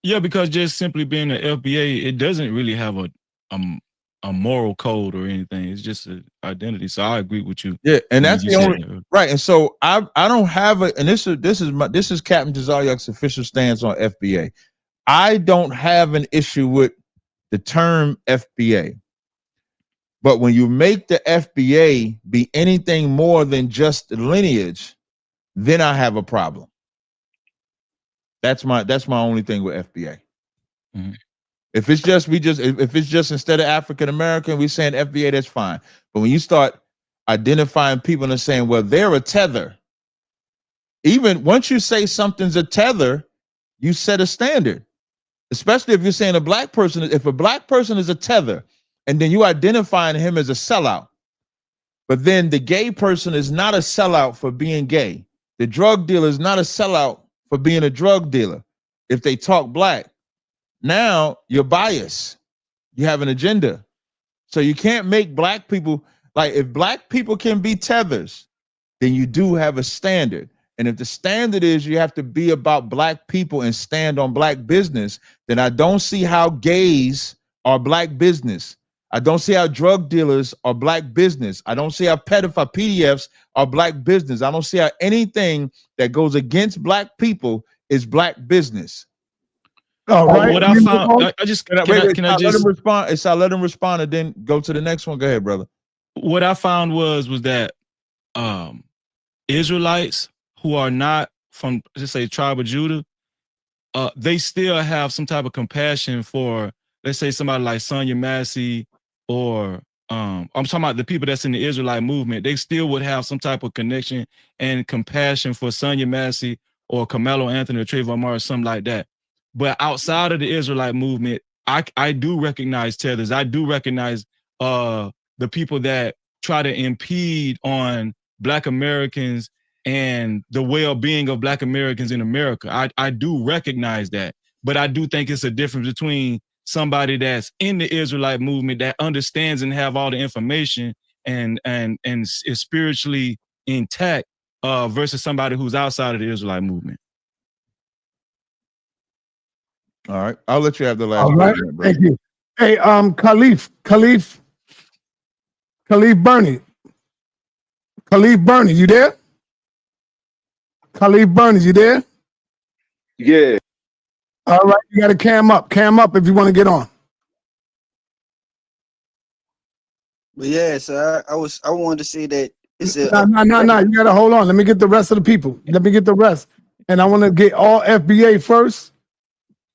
Yeah, because just simply being an FBA, it doesn't really have a moral code or anything. It's just an identity. So I agree with you. Yeah, and that's the only that. Right. And so I don't have a, and this is Captain Tazaryach's official stance on FBA. I don't have an issue with the term FBA. But when you make the FBA be anything more than just lineage, then I have a problem. That's my only thing with FBA. Mm-hmm. If it's just instead of African American, we saying FBA, that's fine. But when you start identifying people and saying, well, they're a tether, even once you say something's a tether, you set a standard. Especially if you're saying a black person, if a black person is a tether, and then you identifying him as a sellout, but then the gay person is not a sellout for being gay. The drug dealer is not a sellout for being a drug dealer. If they talk black, now you're biased. You have an agenda. So you can't make black people, like if black people can be tethers, then you do have a standard. And if the standard is you have to be about black people and stand on black business, then I don't see how gays are black business. I don't see how drug dealers are black business. I don't see how PDFs are black business. I don't see how anything that goes against black people is black business. All right. What I found, I just can I let him respond. It's I let him respond and then go to the next one. Go ahead, brother. What I found was that Israelites who are not from, let's say, tribe of Judah, they still have some type of compassion for, let's say, somebody like Sonya Massey, or I'm talking about the people that's in the Israelite movement. They still would have some type of connection and compassion for Sonya Massey or Carmelo Anthony or Trayvon Martin, something like that. But outside of the Israelite movement, I do recognize tethers. I do recognize the people that try to impede on Black Americans and the well-being of Black Americans in America. I do recognize that, but I do think it's a difference between somebody that's in the Israelite movement that understands and have all the information and is spiritually intact versus somebody who's outside of the Israelite movement. All right, I'll let you have the last. All right, thank you. Hey, Khalif Bernie, you there? Khalif Bernie, you there? Yeah. All right, you got to cam up if you want to get on. But yeah, so I wanted to say that it's a no. You got to hold on. Let me get the rest of the people. Let me get the rest, and I want to get all FBA first.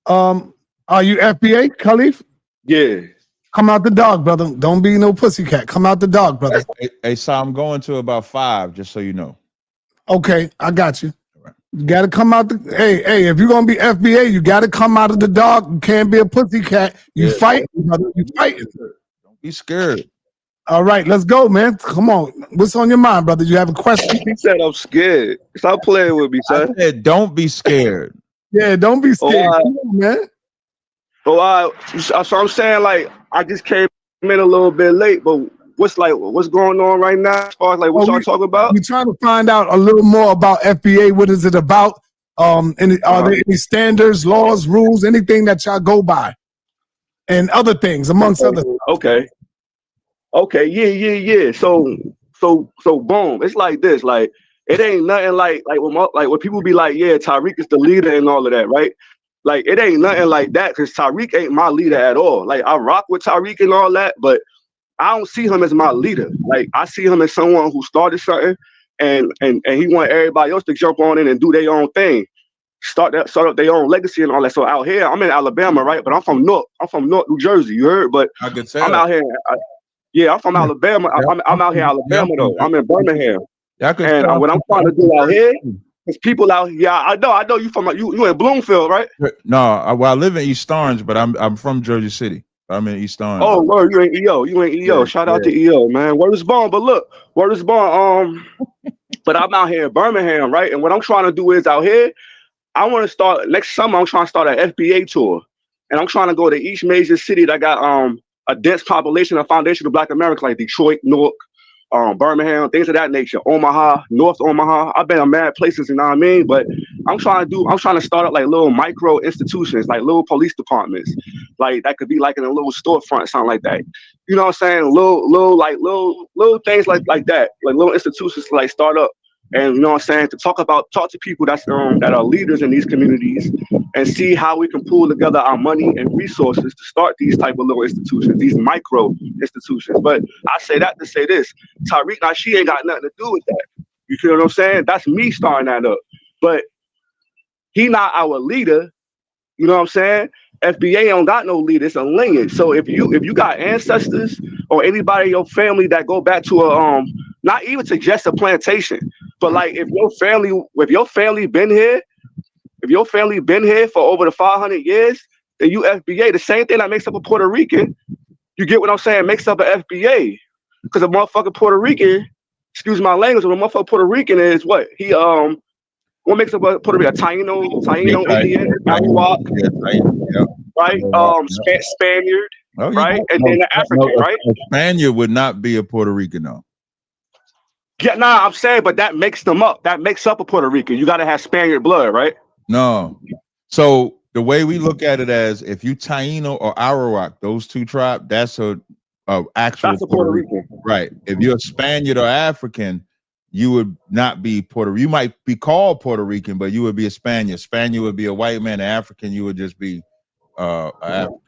Are you FBA, Khalif? Yeah. Come out the dog, brother. Don't be no pussycat. Come out the dog, brother. Hey, so I'm going to about 5, just so you know. Okay, I got you. You got to come out the. Hey, if you're gonna be FBA, you got to come out of the dog. You can't be a pussycat. You fight, brother. You fighting. Don't be scared. All right, let's go, man. Come on. What's on your mind, brother? You have a question? He said I'm scared. Stop playing with me, son. I said don't be scared. Yeah, don't be scared. Come on, man. So I'm saying, like, I just came in a little bit late, but what's going on right now as far as like what y'all talking about? We're trying to find out a little more about FBA. What is it about? And are there any standards, laws, rules, anything that y'all go by, and other things amongst other things? Okay, yeah. So boom. It's like this, like it ain't nothing like when people be like, yeah, Tariq is the leader and all of that, right? Like it ain't nothing like that because Tariq ain't my leader at all. Like I rock with Tariq and all that, but I don't see him as my leader. Like I see him as someone who started something and he want everybody else to jump on in and do their own thing. Start up their own legacy and all that. So out here, I'm in Alabama, right? But I'm from North New Jersey, you heard? But I could tell. I'm out here. I'm from Alabama. I'm out here in Alabama though. I'm in Birmingham. And what I'm trying to do out here is people out here. Yeah, I know you from you in Bloomfield, right? No, I live in East Orange, but I'm from Jersey City. I'm in East Orange. Oh, word, you ain't EO. You ain't EO. Shout out to EO, man. Word is born. But look, word is born. But I'm out here in Birmingham, right? And what I'm trying to do is out here, I want to start next summer. I'm trying to start an FBA tour, and I'm trying to go to each major city that got a dense population of foundational Black Americans, like Detroit, Newark, Birmingham, things of that nature. Omaha, North Omaha. I've been in mad places, you know what I mean? But I'm trying to start up like little micro institutions, like little police departments, like that could be like in a little storefront, something like that. You know what I'm saying? Little things like that, like little institutions to like start up. And you know what I'm saying, to talk to people that are leaders in these communities, and see how we can pool together our money and resources to start these type of little institutions, these micro institutions. But I say that to say this: Tazaryach, now she ain't got nothing to do with that. You feel what I'm saying? That's me starting that up. But he not our leader. You know what I'm saying? FBA don't got no leader. It's a lineage. So if you got ancestors or anybody in your family that go back to a not even to just a plantation, but like if your family been here, if your family been here for over the 500 years, then you FBA. The same thing that makes up a Puerto Rican, you get what I'm saying, makes up an FBA. Because a motherfucking Puerto Rican, excuse my language, but a motherfucking Puerto Rican is what? What makes up a Puerto Rican? Taino Indian, Arawak, right? Spaniard, right? And then the African, right? A Spaniard would not be a Puerto Rican, though. Yeah, nah, I'm saying, but that makes them up. That makes up a Puerto Rican. You got to have Spaniard blood, right? No. So the way we look at it as if you Taino or Arawak, those two tribes, that's a actual That's a Puerto Rican. Right. If you're a Spaniard or African, you would not be Puerto Rican. You might be called Puerto Rican, but you would be a Spaniard. Spaniard would be a white man. An African, you would just be African.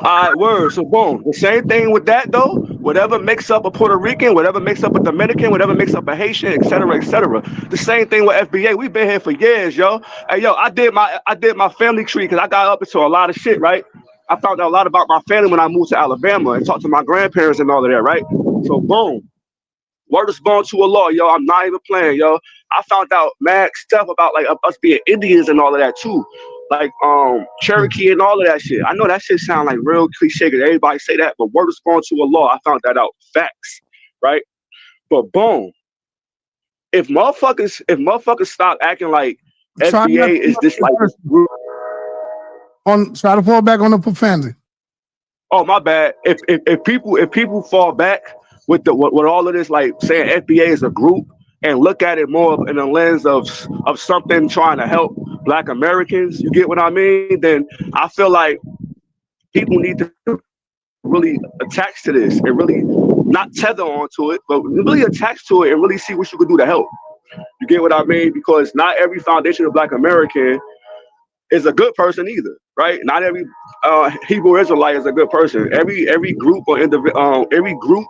All right, word. So boom. The same thing with that though. Whatever makes up a Puerto Rican, whatever makes up a Dominican, whatever makes up a Haitian, etc., etc. The same thing with FBA. We've been here for years, yo. Hey, yo, I did my family tree because I got up into a lot of shit, right? I found out a lot about my family when I moved to Alabama and talked to my grandparents and all of that, right? So boom. Word is born to a law, yo. I'm not even playing, yo. I found out mad stuff about like us being Indians and all of that too. Like Cherokee and all of that shit. I know that shit sound like real cliche because everybody say that, but word is born to a law. I found that out. Facts, right? But boom. If motherfuckers stop acting like FBA is this like group. Try to fall back on the profanity. Oh, my bad. If people fall back with all of this, like saying FBA is a group, and look at it more in the lens of something trying to help Black Americans, you get what I mean? Then I feel like people need to really attach to this and really not tether onto it, but really attach to it and really see what you can do to help. You get what I mean? Because not every foundation of Black American is a good person either, right? Not every Hebrew Israelite is a good person. Every group or every group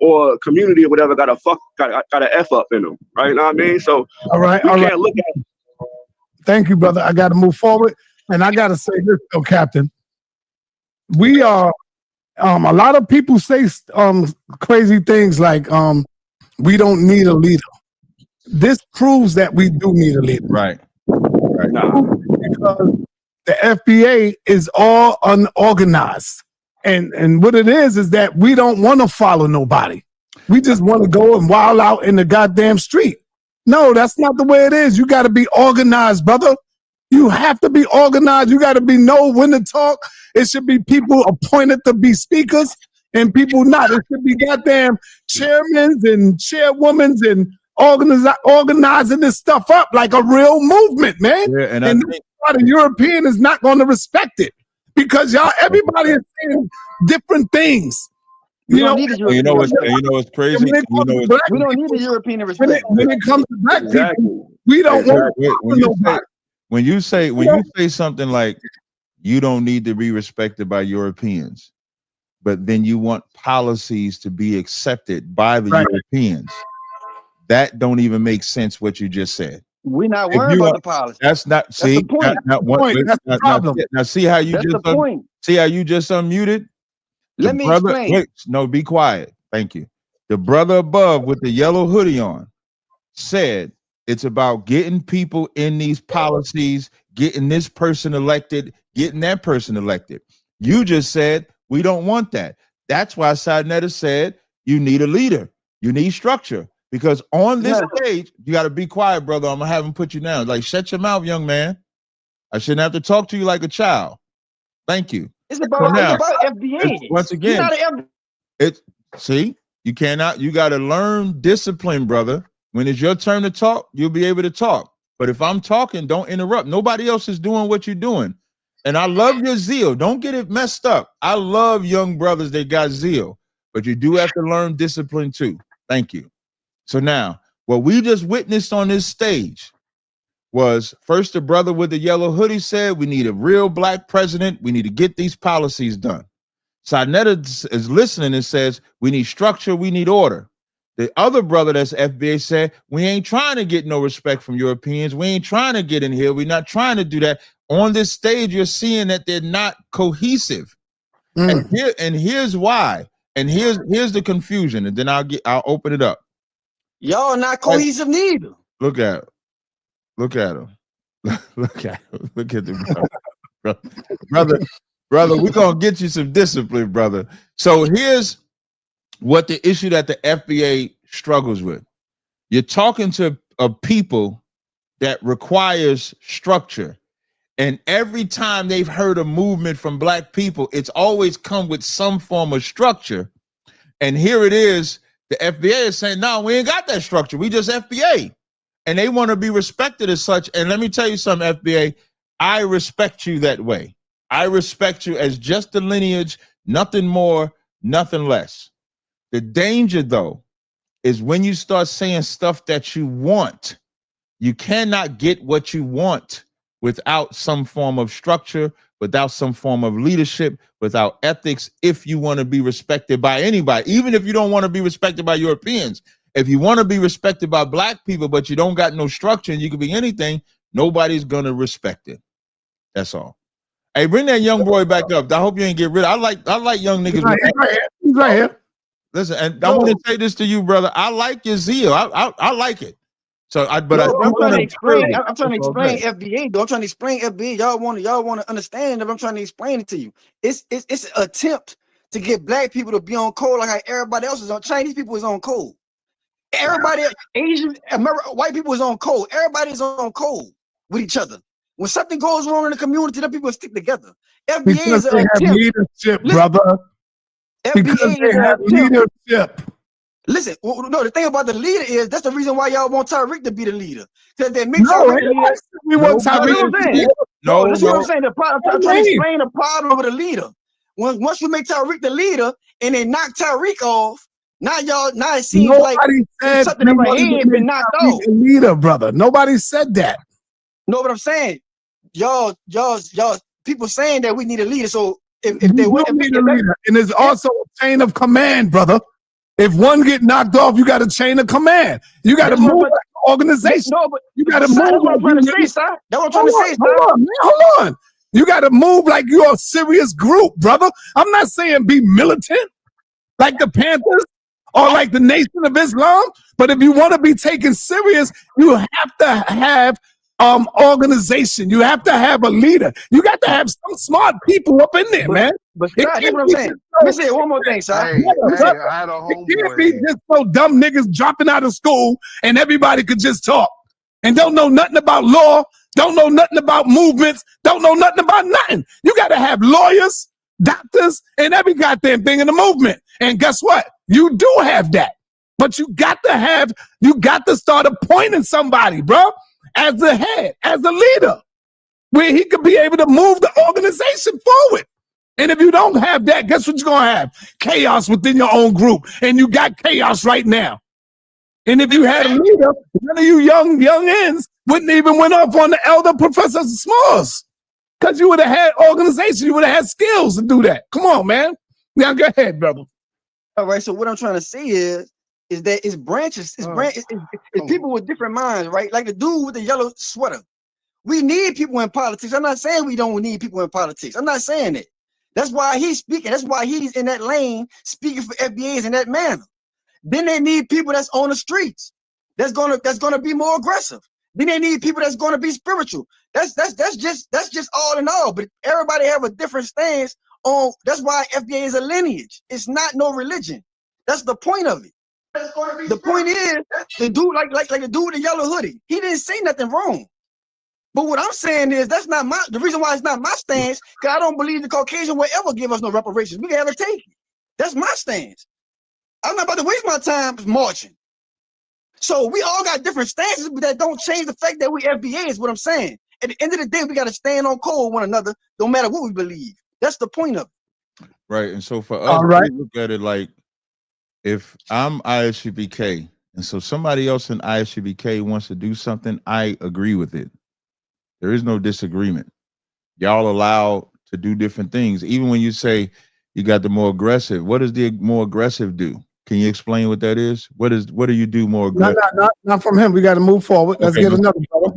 or community or whatever got a F up in them, right? You know what I mean? So all right. Look at. Thank you, brother. I got to move forward, and I got to say this, though, Captain. We are a lot of people say crazy things like we don't need a leader. This proves that we do need a leader. Right. Because the FBA is all unorganized. And what it is that we don't want to follow nobody. We just want to go and wild out in the goddamn street. No, that's not the way it is. You got to be organized, brother. You have to be organized. You got to know when to talk. It should be people appointed to be speakers and people not. It should be goddamn chairmen and chairwomen and organizing this stuff up like a real movement, man. Yeah, and the European is not going to respect it because everybody is saying different things. You know what's crazy? We don't need the European to respect. When it comes to Black people, we don't want nobody. When you say something like you don't need to be respected by Europeans, but then you want policies to be accepted by the Europeans, that don't even make sense what you just said. We're not worried about the policy. That's not That's the point. That's the problem. Now see how you just unmuted? Let me explain. Wait, no, be quiet. Thank you. The brother above with the yellow hoodie on said it's about getting people in these policies, getting this person elected, getting that person elected. You just said we don't want that. That's why Sidnetta said you need a leader. You need structure. Because on this stage, you got to be quiet, brother. I'm going to have him put you down. Like, shut your mouth, young man. I shouldn't have to talk to you like a child. Thank you. It's about FBA. Once again, you cannot, you got to learn discipline, brother. When it's your turn to talk, you'll be able to talk. But if I'm talking, don't interrupt. Nobody else is doing what you're doing. And I love your zeal. Don't get it messed up. I love young brothers that got zeal, but you do have to learn discipline too. Thank you. So now, what we just witnessed on this stage was first the brother with the yellow hoodie said, we need a real black president. We need to get these policies done. Sinetta is listening and says, we need structure, we need order. The other brother that's FBA said, we ain't trying to get no respect from Europeans. We ain't trying to get in here. We're not trying to do that. On this stage, you're seeing that they're not cohesive. And here's why. And here's the confusion. And then I'll open it up. Y'all not cohesive neither. Look at him. Look at him. Look at him. Look at the brother. Brother, we're gonna get you some discipline, brother. So here's what the issue that the FBA struggles with. You're talking to a people that requires structure. And every time they've heard a movement from black people, it's always come with some form of structure. And here it is, the FBA is saying, no, we ain't got that structure. We just FBA. And they want to be respected as such. And let me tell you something, FBA, I respect you that way. I respect you as just the lineage, nothing more, nothing less. The danger, though, is when you start saying stuff that you want. You cannot get what you want without some form of structure, without some form of leadership, without ethics, if you want to be respected by anybody, even if you don't want to be respected by Europeans. If you want to be respected by black people, but you don't got no structure and you can be anything, nobody's going to respect it. That's all. Hey, bring that young boy back up. I hope you ain't get rid of it. I like young niggas. He's right here. Listen, and I want to say this to you, brother. I like your zeal. I like it. So I'm trying to explain. I'm trying to explain FBA. Though I'm trying to explain FBA. Y'all want to understand. If I'm trying to explain it to you, it's an attempt to get black people to be on code like how everybody else is on. Chinese people is on code. Everybody, Asian, white people is on code. Everybody is on code with each other. When something goes wrong in the community, the people stick together. FBA because is they have leadership, brother. Because they have leadership. Listen, no, the thing about the leader is that's the reason why y'all want Tazaryach to be the leader. Because they make Tazaryach the leader. We want Tazaryach. No, that's what I'm saying. I'm trying to explain the problem with the leader. Once you make Tazaryach the leader and they knock Tazaryach off, now it seems like something in my head been knocked off. Leader, brother. Nobody said that. No, but I'm saying, y'all, people saying that we need a leader. So if they need a leader, and there's also a chain of command, brother. If one get knocked off, you got a chain of command. You got to move like an organization. No, but you got to move. That's what I'm trying to say, sir. That's what I'm trying to say, sir. Hold on, man. Hold on. You got to move like you're a serious group, brother. I'm not saying be militant like the Panthers or like the Nation of Islam, but if you want to be taken serious, you have to have organization. You have to have a leader. You got to have some smart people up in there, man. But that's what I'm saying. Let me say one more thing, sir. Hey, I had a homeboy. It can't be just so dumb niggas dropping out of school and everybody could just talk and don't know nothing about law, don't know nothing about movements, don't know nothing about nothing. You got to have lawyers, doctors, and every goddamn thing in the movement. And guess what? You do have that. But you got to start appointing somebody, bro, as the head, as the leader, where he could be able to move the organization forward. And if you don't have that, guess what you're going to have? Chaos within your own group. And you got chaos right now. And if you had a leader, none of you young ends wouldn't even went off on the elder Professor Smalls. Because you would have had organization. You would have had skills to do that. Come on, man. Now go ahead, brother. All right, so what I'm trying to say is that it's branches. It's people with different minds, right? Like the dude with the yellow sweater. We need people in politics. I'm not saying we don't need people in politics. I'm not saying it. That's why he's speaking. That's why he's in that lane speaking for FBAs in that manner. Then they need people that's on the streets. That's gonna be more aggressive. Then they need people that's gonna be spiritual. That's just all in all. But everybody have a different stance on. That's why FBA is a lineage. It's not no religion. That's the point of it. The point is the dude like the dude with the yellow hoodie. He didn't say nothing wrong. But what I'm saying is that's not the reason why it's not my stance, because I don't believe the Caucasian will ever give us no reparations. We can have to take it. That's my stance. I'm not about to waste my time marching. So we all got different stances, but that don't change the fact that we FBA is what I'm saying. At the end of the day, we got to stand on code with one another, no matter what we believe. That's the point of it. Right. And so for us, All right. we look at it like if I'm ISUBK and so somebody else in ISUBK wants to do something, I agree with it. There is no disagreement. Y'all allowed to do different things. Even when you say you got the more aggressive, what does the more aggressive do? Can you explain what that is? What do you do more aggressive? Not from him. We got to move forward. Let's get another brother.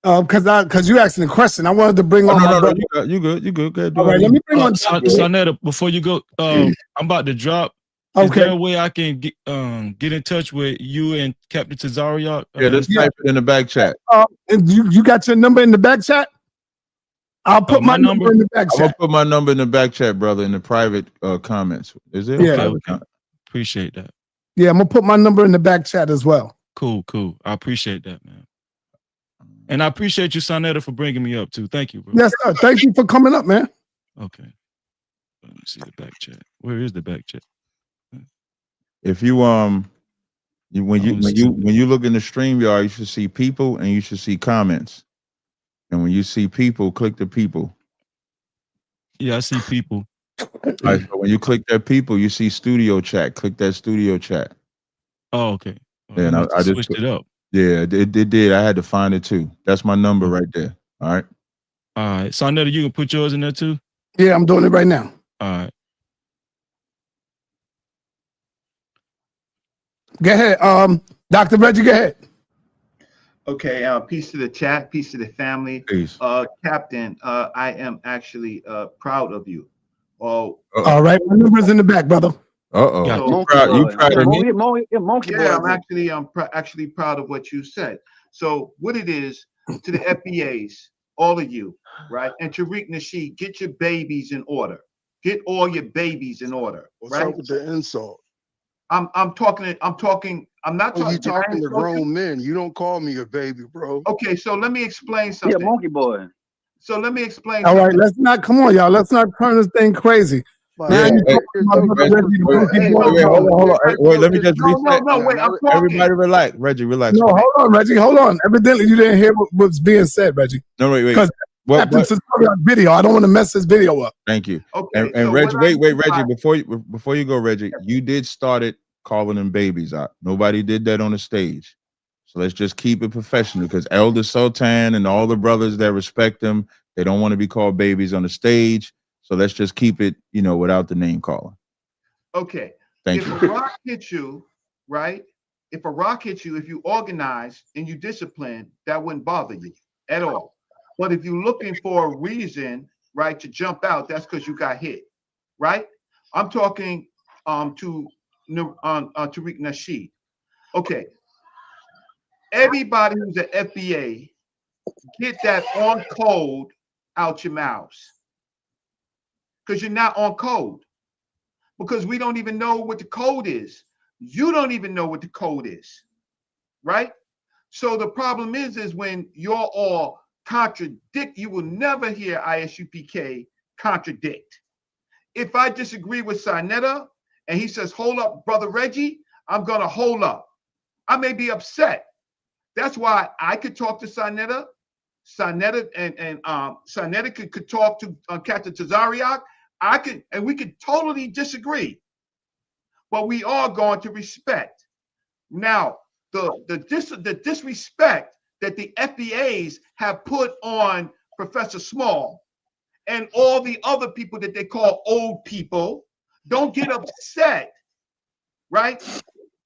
Because you asked the question, I wanted to bring on my brother. You good. Go ahead. All right, let me bring on Sonetta, before you go, I'm about to drop. Okay. Is there a way I can get in touch with you and Captain Tazaryach? Yeah, just type it in the back chat. And you got your number in the back chat? I'll put my number in the back chat. I'm gonna put my number in the back chat, brother, in the private comments. Is it? Yeah. Okay. Appreciate that. Yeah, I'm gonna put my number in the back chat as well. Cool. I appreciate that, man. And I appreciate you, Sonetta, for bringing me up too. Thank you, bro. Yes, sir. Thank you for coming up, man. Okay. Let me see the back chat. Where is the back chat? If you when you look in the StreamYard, you should see people and you should see comments. And when you see people, click the people. Yeah, I see people. All right, so when you click that people, you see studio chat. Click that studio chat. Oh, okay. Well, and I just switched it up. Yeah, it did. I had to find it too. That's my number right there. All right. All right. Sonetta, you can put yours in there too? Yeah, I'm doing it right now. All right. Go ahead. Dr. Reggie, go ahead. Okay, peace to the chat, peace to the family. Peace. Captain, I am actually proud of you. All right, my number's in the back, brother. You proud of me? Yeah, I'm actually proud of what you said. So what it is to the FBAs, all of you, right? And Tariq Nasheed, get your babies in order. Get all your babies in order. What's up with the insult? I'm not talking to grown men. You don't call me a baby, bro. Okay, so let me explain something. Yeah, monkey boy. So let me explain. All right, let's not come on, y'all. Let's not turn this thing crazy. Hold on. Wait, let me just reset. Wait, I'm talking. Everybody relax. Reggie, relax. No, hold on, Reggie. Hold on. Evidently, you didn't hear what was being said, Reggie. No, wait. Because video. I don't want to mess this video up. Thank you. Okay. And Reggie, wait, Reggie. Before you go, Reggie, you did start it calling them babies out. Nobody did that on the stage. So let's just keep it professional because Elder Sultan and all the brothers that respect them, they don't want to be called babies on the stage. So let's just keep it, without the name calling. Okay. Thank you. If a rock hits you, right? If a rock hits you, if you organize and you discipline, that wouldn't bother you at all. But if you're looking for a reason, right, to jump out, that's because you got hit, right? I'm talking to Tariq Nasheed. Okay. Everybody who's an FBA, get that on code out your mouths. Because you're not on code. Because we don't even know what the code is. You don't even know what the code is. Right? So the problem is when you're all contradict, you will never hear ISUPK contradict. If I disagree with Sonetta and he says, hold up, Brother Reggie, I'm going to hold up. I may be upset. That's why I could talk to Sonetta. Sonetta and Sonetta could talk to Captain Tazaryach. We could totally disagree, but we are going to respect. Now, the disrespect that the FBAs have put on Professor Small and all the other people that they call old people, don't get upset, right?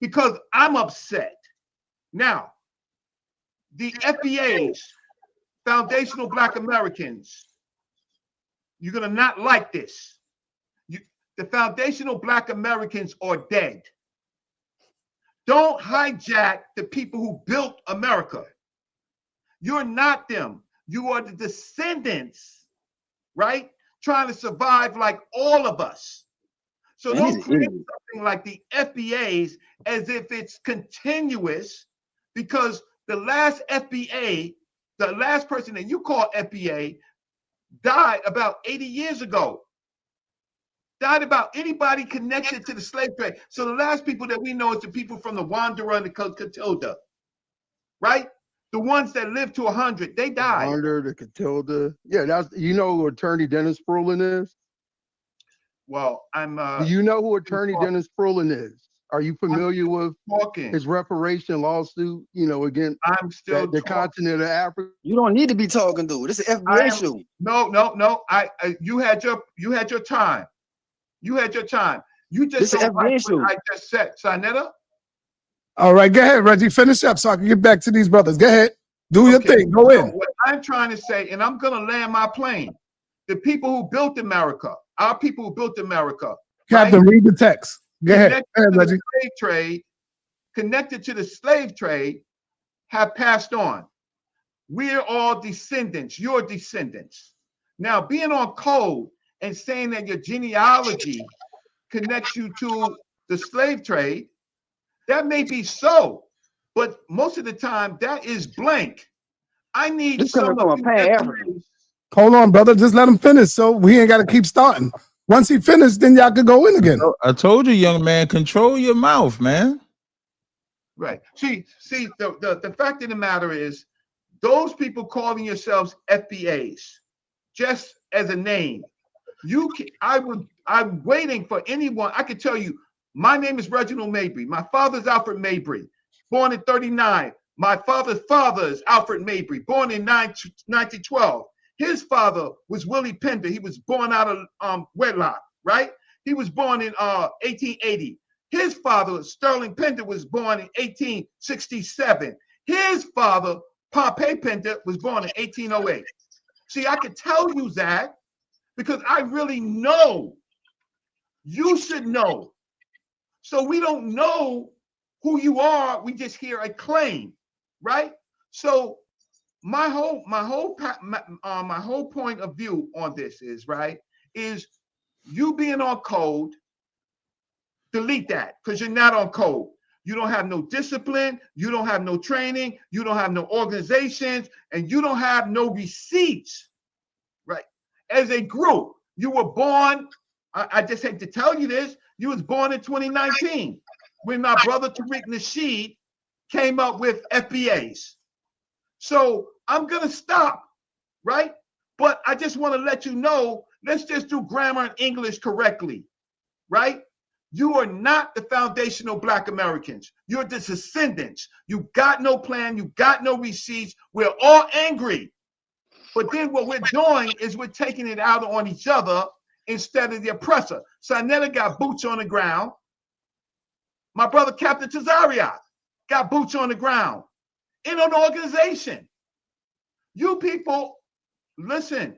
Because I'm upset. Now, the FBAs, Foundational Black Americans, you're going to not like this. The Foundational Black Americans are dead. Don't hijack the people who built America. You're not them. You are the descendants, right? Trying to survive like all of us. So don't create something like the FBAs as if it's continuous, because the last FBA, the last person that you call FBA, died about 80 years ago. died about anybody connected to the slave trade. So the last people that we know is the people from the Wanderer and the Catilda, right? The ones that lived to 100, they died. Wanderer, the Catilda. Yeah, that's, you know who Attorney Dennis Fruin is? Well, I'm. Do you know who Attorney Dennis Fruin is? Are you familiar with talking his reparation lawsuit? You know, against I'm still the continent of Africa. You don't need to be talking, dude. This is an FBA show. No. You had your time. You had your time. You just This is don't like FBA show. what I just said, Sinetta. All right, go ahead, Reggie. Finish up so I can get back to these brothers. Go ahead. Do your thing. Go in. What I'm trying to say, and I'm going to land my plane. The people who built America, our people who built America. Captain, read the text. Go ahead. Reggie. Connected to the slave trade have passed on. We're all descendants. Your descendants. Now, being on code and saying that your genealogy connects you to the slave trade, that may be so, but most of the time that is blank. I need some of you. Hold on, brother. Just let him finish. So we ain't got to keep starting. Once he finished, then y'all could go in again. I told you, young man, control your mouth, man. Right. See, the fact of the matter is, those people calling yourselves FBAs, just as a name, I'm waiting for anyone. I can tell you, my name is Reginald Mabry. My father's Alfred Mabry, born in 39. My father's father is Alfred Mabry, born in 1912. His father was Willie Pender. He was born out of wedlock, right? He was born in 1880. His father, Sterling Pender, was born in 1867. His father, Pompey Pender, was born in 1808. See, I could tell you that because I really know. You should know. So we don't know who you are. We just hear a claim, right? So my whole point of view on this is, right, is you being on code, delete that because you're not on code. You don't have no discipline, you don't have no training, you don't have no organizations, and you don't have no receipts, right? As a group, you were born, I just hate to tell you this, you was born in 2019 when my brother Tariq Nasheed came up with FBAs. So I'm gonna stop, right? But I just want to let you know, let's just do grammar and English correctly, right? You are not the foundational Black Americans. You're the descendants. You got no plan. You got no receipts. We're all angry. But then what we're doing is we're taking it out on each other instead of the oppressor. Sinetta got boots on the ground. My brother Captain Tazaryach got boots on the ground in an organization. You people, listen,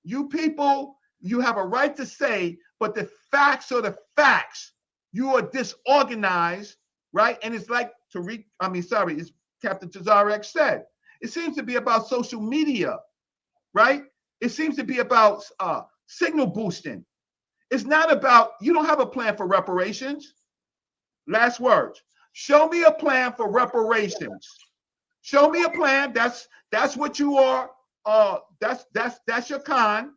you people, you have a right to say, but the facts are the facts. You are disorganized, right? And it's like it's Captain Tazaryach said. It seems to be about social media, right? It seems to be about signal boosting. It's not about, you don't have a plan for reparations. Last words. Show me a plan for reparations. Show me a plan. That's what you are. That's your con.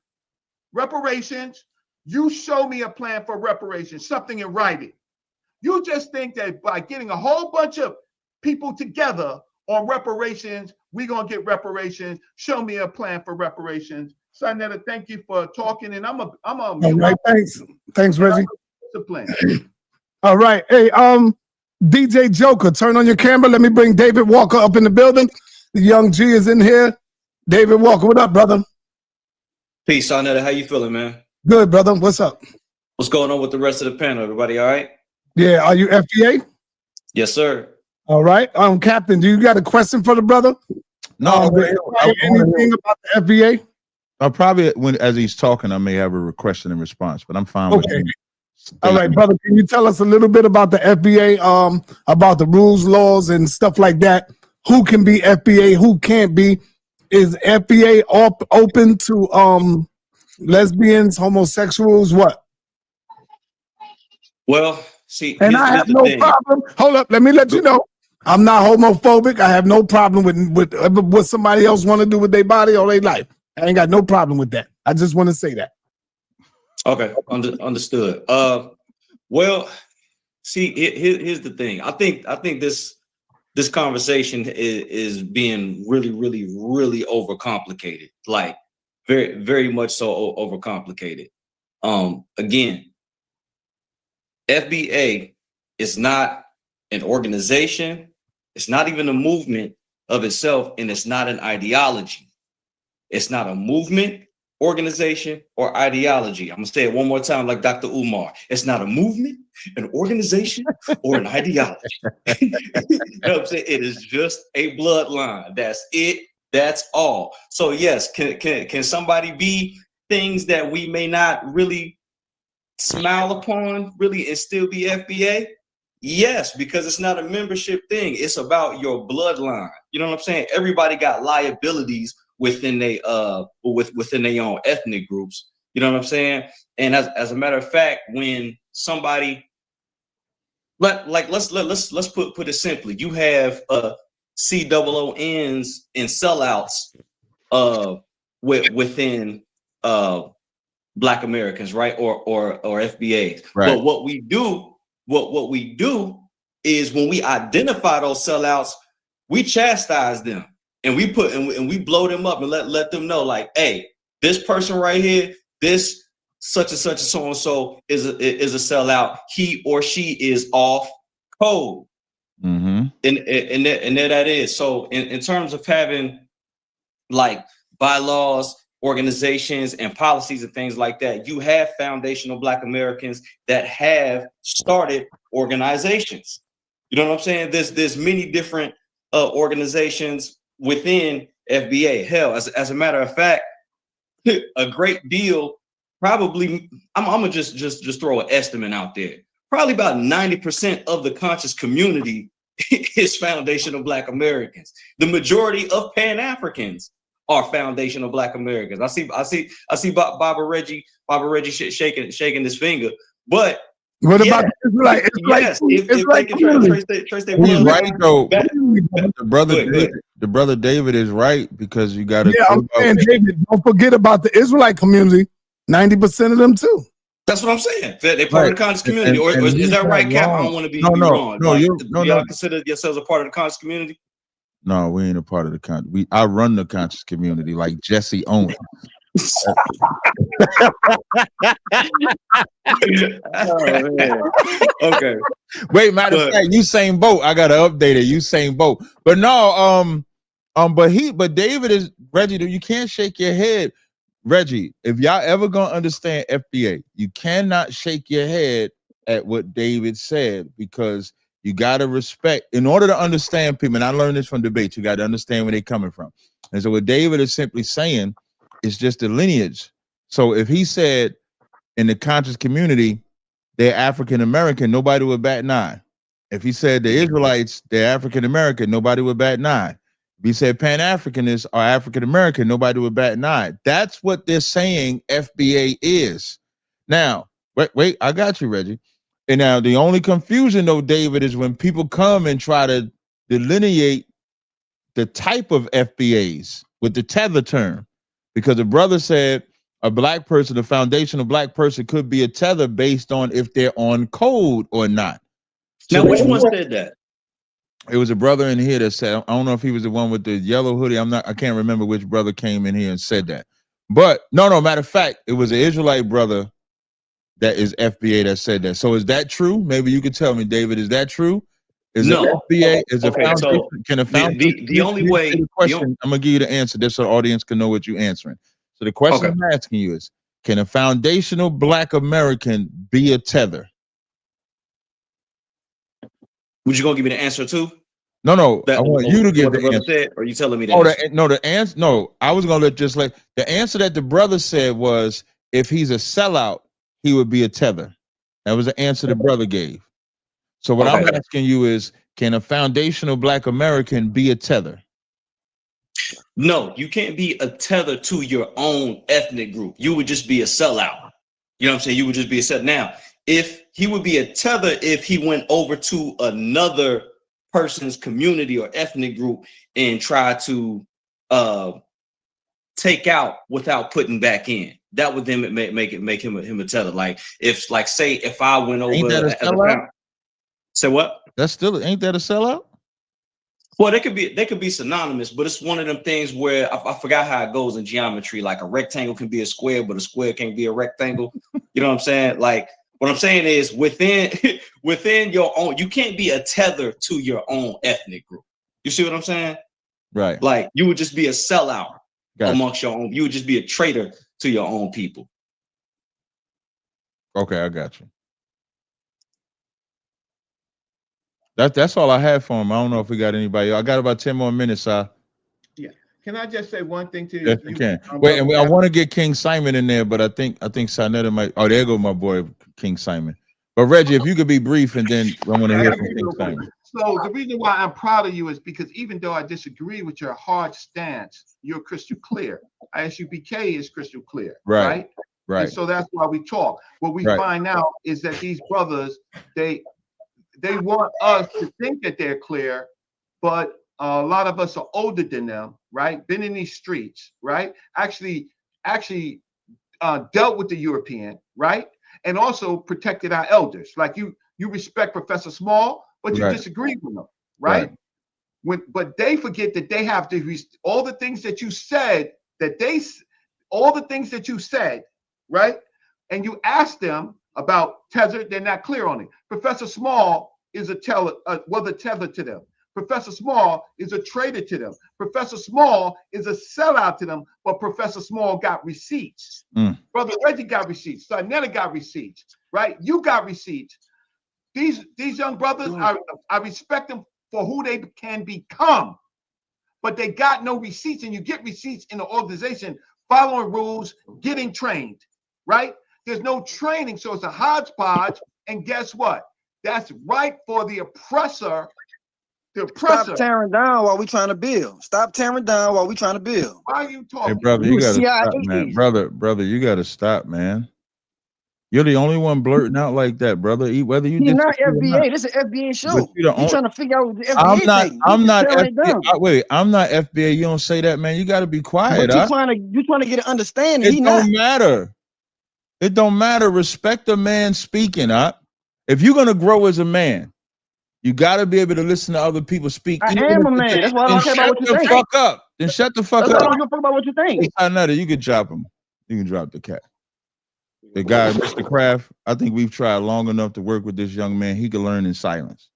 Reparations. You show me a plan for reparations, something in writing. You just think that by getting a whole bunch of people together on reparations, we're gonna get reparations. Show me a plan for reparations. Sinetta, thank you for talking, and I'm a all right, thanks, Reggie. Discipline. All right, hey, DJ Joker, turn on your camera. Let me bring David Walker up in the building. The young G is in here. David Walker, what up, brother? Peace, Sinetta. How you feeling, man? Good, brother. What's up? What's going on with the rest of the panel? Everybody all right? Yeah, are you FBA? Yes, sir. All right. Captain, do you got a question for the brother? No, anything about the FBA? I'll probably, as he's talking, I may have a question and response, but I'm fine with it. All right, brother. Can you tell us a little bit about the FBA, about the rules, laws, and stuff like that? Who can be FBA? Who can't be? Is FBA open to lesbians, homosexuals? What? Well, see, and I have no problem. Hold up, let me let you know. I'm not homophobic. I have no problem with what somebody else want to do with their body or their life. I ain't got no problem with that. I just want to say that. Okay, understood. Well, see, here's the thing. I think this conversation is being really overcomplicated. Like very much so overcomplicated. Again, FBA is not an organization. It's not even a movement of itself, and it's not an ideology. It's not a movement, organization, or ideology. I'm gonna say it one more time, like Dr. Umar. It's not a movement, an organization, or an ideology. You know what I'm saying? It is just a bloodline. That's it. That's all. So yes, can somebody be things that we may not really smile upon, really, and still be FBA? Yes, because it's not a membership thing. It's about your bloodline. You know what I'm saying? Everybody got liabilities within they within their own ethnic groups. You know what I'm saying? And as a matter of fact, when somebody let's put it simply, you have COONs and sellouts within Black Americans, right? Or FBAs. Right. But what we do is when we identify those sellouts, we chastise them and we put and we blow them up and let them know, like, hey, this person right here, this such and such and so and so is a sellout. He or she is off code. Mm-hmm. And there that is. So in terms of having like bylaws, organizations, and policies and things like that, you have foundational Black Americans that have started organizations. You know what I'm saying? There's many different organizations within FBA. Hell, as a matter of fact, a great deal, probably, I'm gonna just throw an estimate out there. Probably about 90% of the conscious community is foundational Black Americans. The majority of Pan-Africans are foundational Black Americans. I see Baba Reggie shaking his finger. But what about Israelite? Yes, if they can trace their He's bloodline right though. back. The brother David is right, because you got to. Yeah, I'm saying, David, don't forget about the Israelite community. 90% of them too. That's what I'm saying. They're part of the conscious community, or is that right, Cap? I don't want to be wrong. No, like, no, y'all consider yourselves a part of the conscious community? No, we ain't a part of the conscious. I run the conscious community like Jesse Owens. Oh, man. Okay. Wait, matter of fact, Usain Bolt. I gotta update it. Usain Bolt. But no, but David is Reggie. You can't shake your head, Reggie. If y'all ever gonna understand FBA, you cannot shake your head at what David said, because you gotta respect. In order to understand people, and I learned this from debates, you got to understand where they're coming from. And so what David is simply saying is just the lineage. So if he said in the conscious community they're African American, nobody would bat an eye. If he said the Israelites, they're African American, nobody would bat an eye. If he said Pan-Africanists are African American, nobody would bat an eye. That's what they're saying FBA is. Now, wait, I got you, Reggie. And now the only confusion though, David, is when people come and try to delineate the type of FBAs with the tether term, because the brother said a Black person, a foundational Black person, could be a tether based on if they're on code or not. Now, which one said that? It was a brother in here that said, I don't know if he was the one with the yellow hoodie. I can't remember which brother came in here and said that. But no, matter of fact, it was an Israelite brother that is FBA that said that. So is that true? Maybe you could tell me, David, is that true? Is no. FBA is okay, a foundation? So can a foundation? The only way. The question, I'm gonna give you the answer, just so the audience can know what you're answering. So the question I'm asking you is, can a foundational Black American be a tether? Would you gonna give me the answer too? No. I want you to give the answer. Said, or you telling me the answer? The answer. No, I was gonna let the answer that the brother said was, if he's a sellout, he would be a tether. That was the answer the brother gave. So what I'm asking you is, can a foundational Black American be a tether? No, you can't be a tether to your own ethnic group. You would just be a sellout. You know what I'm saying? You would just be a sellout. Now, if he would be a tether if he went over to another person's community or ethnic group and tried to take out without putting back in. That would then make him a tether. Like if I went over Ain't that a as a sellout? parent, say what? That's still ain't that a sellout? Well, they could be synonymous, but it's one of them things where I forgot how it goes in geometry. Like a rectangle can be a square, but a square can't be a rectangle. You know what I'm saying? Like what I'm saying is within your own, you can't be a tether to your own ethnic group. You see what I'm saying? Right. Like you would just be a sellout amongst your own. You would just be a traitor to your own people. Okay, I got you. That's all I have for him. I don't know if we got anybody. I got about 10 more minutes, Yeah. Can I just say one thing to yes, you can. Wait, and I want to get King Simon in there, but I think Sinetta might. Oh, there go my boy King Simon. But Reggie, if you could be brief, and then I want to hear from King Simon. So the reason why I'm proud of you is because even though I disagree with your hard stance, you're crystal clear. ISUPK is crystal clear, right? And so that's why we talk. What we find out is that these brothers, they want us to think that they're clear, but a lot of us are older than them, right? Been in these streets, right? Actually dealt with the European, right? And also protected our elders. Like you respect Professor Small, but you disagree with them, right? But they forget that they have to all the things that you said right? And you ask them about tether, they're not clear on it. Professor Small is was a tether to them. Professor Small is a traitor to them. Professor Small is a sellout to them, but Professor Small got receipts. Brother Reggie got receipts. Sinetta got receipts, right? You got receipts. These young brothers, I respect them for who they can become, but they got no receipts, and you get receipts in the organization following rules, getting trained, right? There's no training, so it's a hodgepodge, and guess what? That's right for the oppressor. Stop tearing down while we trying to build. Stop tearing down while we trying to build. Why are you talking? Hey, brother, you gotta stop, man. Brother, you gotta stop, man. You're the only one blurting out like that, brother. Whether you He's not FBA. This is an FBA show. He's trying to figure out the FBA I'm not thing. FBA. Wait, I'm not FBA. You don't say that, man. You got to be quiet. But you're trying to get an understanding. It don't matter. It don't matter. Respect a man speaking. If you're gonna grow as a man, you got to be able to listen to other people speak. I am a man. That's why I don't care about what you think. Fuck up. Then shut the fuck up. That's why I don't give a fuck about what you think. I know that you could drop him. You can drop the cat. The guy, Mr. Kraft, I think we've tried long enough to work with this young man. He can learn in silence.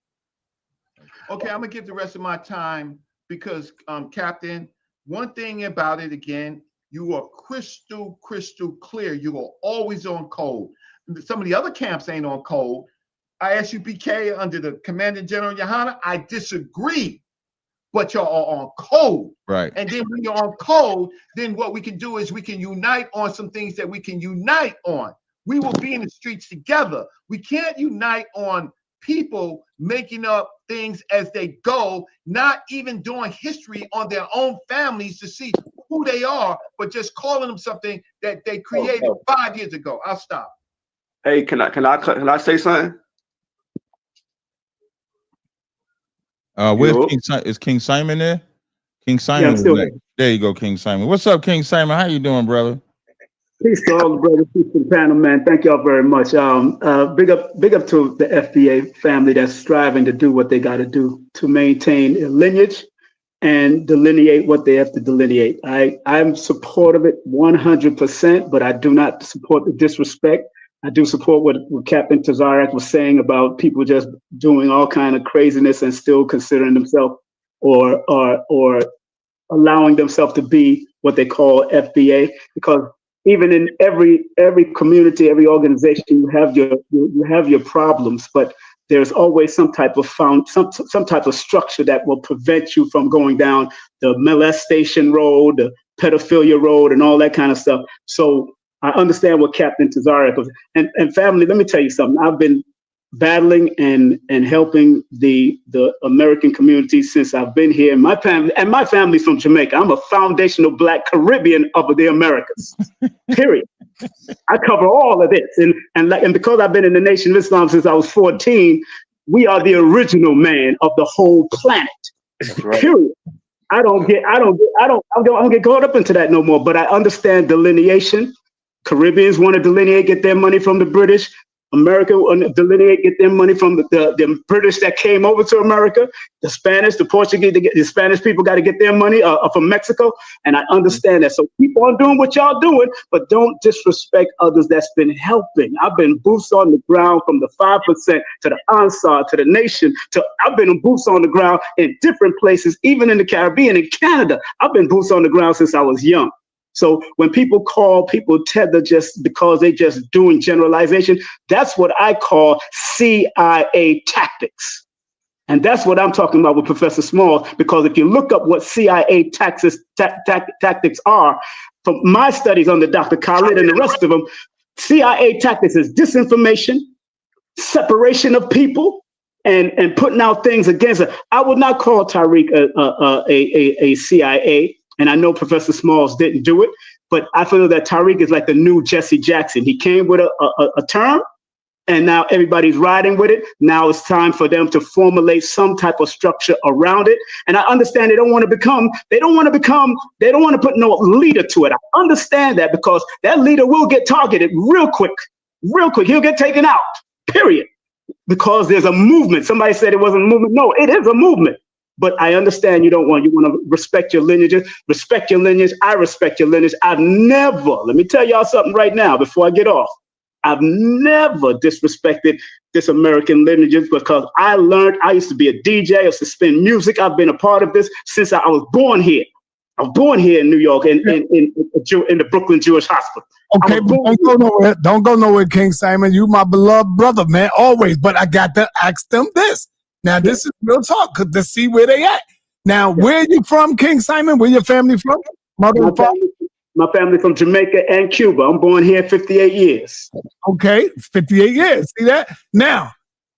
Okay, I'm gonna give the rest of my time because, Captain, one thing about it again, you are crystal clear. You are always on code. Some of the other camps ain't on code. ISUPK under the Commanding General Yohana, I disagree, but y'all are on code. Right. And then when you're on code, then what we can do is we can unite on some things that we can unite on. We will be in the streets together. We can't unite on people making up things as they go, not even doing history on their own families to see who they are, but just calling them something that they created 5 years ago. I'll stop. Hey, can I say something? Is King Simon there? King Simon was there. There you go, King Simon. What's up, King Simon? How you doing, brother? Peace to all the brothers, peace to the panel, man. Thank y'all very much. Big up to the FBA family that's striving to do what they got to do to maintain a lineage and delineate what they have to delineate. I'm supportive of it 100%, but I do not support the disrespect. I do support what Captain Tazaryach was saying about people just doing all kind of craziness and still considering themselves or allowing themselves to be what they call FBA. Because even in every community, every organization, you have your problems, but there's always some type of some type of structure that will prevent you from going down the molestation road, the pedophilia road, and all that kind of stuff. So I understand what Captain Tazaryach was. And family, let me tell you something. I've been battling and helping the American community since I've been here. My family's from Jamaica. I'm a foundational Black Caribbean of the Americas. Period. I cover all of this. And because I've been in the Nation of Islam since I was 14, we are the original man of the whole planet. Right. Period. I don't get caught up into that no more. But I understand delineation. Caribbeans want to delineate, get their money from the British. America want to delineate, get their money from the British that came over to America. The Spanish, the Portuguese, the Spanish people got to get their money from Mexico. And I understand that. So keep on doing what y'all doing, but don't disrespect others that's been helping. I've been boots on the ground from the 5% to the Ansar to the Nation. I've been boots on the ground in different places, even in the Caribbean, in Canada. I've been boots on the ground since I was young. So when people call people tether just because they just doing generalization, that's what I call CIA tactics. And that's what I'm talking about with Professor Small, because if you look up what CIA tactics are, from my studies under Dr. Khalid and the rest of them, CIA tactics is disinformation, separation of people, and putting out things against it. I would not call Tariq a CIA. And I know Professor Smalls didn't do it, but I feel that Tariq is like the new Jesse Jackson. He came with a term, and now everybody's riding with it. Now it's time for them to formulate some type of structure around it. And I understand they don't want to put no leader to it. I understand that, because that leader will get targeted real quick. He'll get taken out, period. Because there's a movement. Somebody said it wasn't a movement. No, it is a movement. But I understand you want to respect your lineages, respect your lineage. I respect your lineage. I've never, let me tell y'all something right now before I get off. I've never disrespected this American lineages, because I used to be a DJ, I used to spin music. I've been a part of this since I was born here. I was born here in New York in the Brooklyn Jewish Hospital. Okay, don't go nowhere, King Simon. You my beloved brother, man, always. But I got to ask them this. Now, this is real talk, to see where they at. Now, where are you from, King Simon? Where your family from? My family from Jamaica and Cuba. I'm born here 58 years. Okay, 58 years. See that? Now,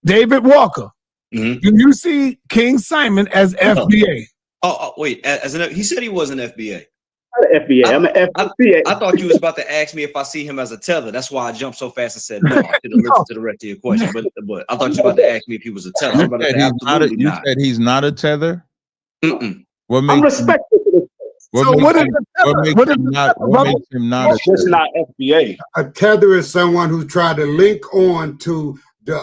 David Walker, do you see King Simon as FBA? Oh, wait. He said he was an FBA. FBA. I'm an FBA. I thought you was about to ask me if I see him as a tether. That's why I jumped so fast and said no. I should have listened to the rest of your question. But I thought you were about to ask me if he was a tether. You said he's not a tether? Mm-mm. I'm respectful to this. What makes him not just not FBA? A tether is someone who tried to link on to the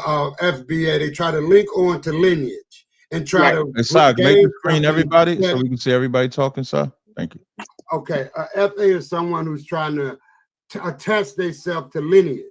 FBA. They try to link on to lineage and try to. Hey, Sag, make the screen everybody so we can see everybody talking, sir. Thank you. Okay, FA is someone who's trying to attach themselves to lineage.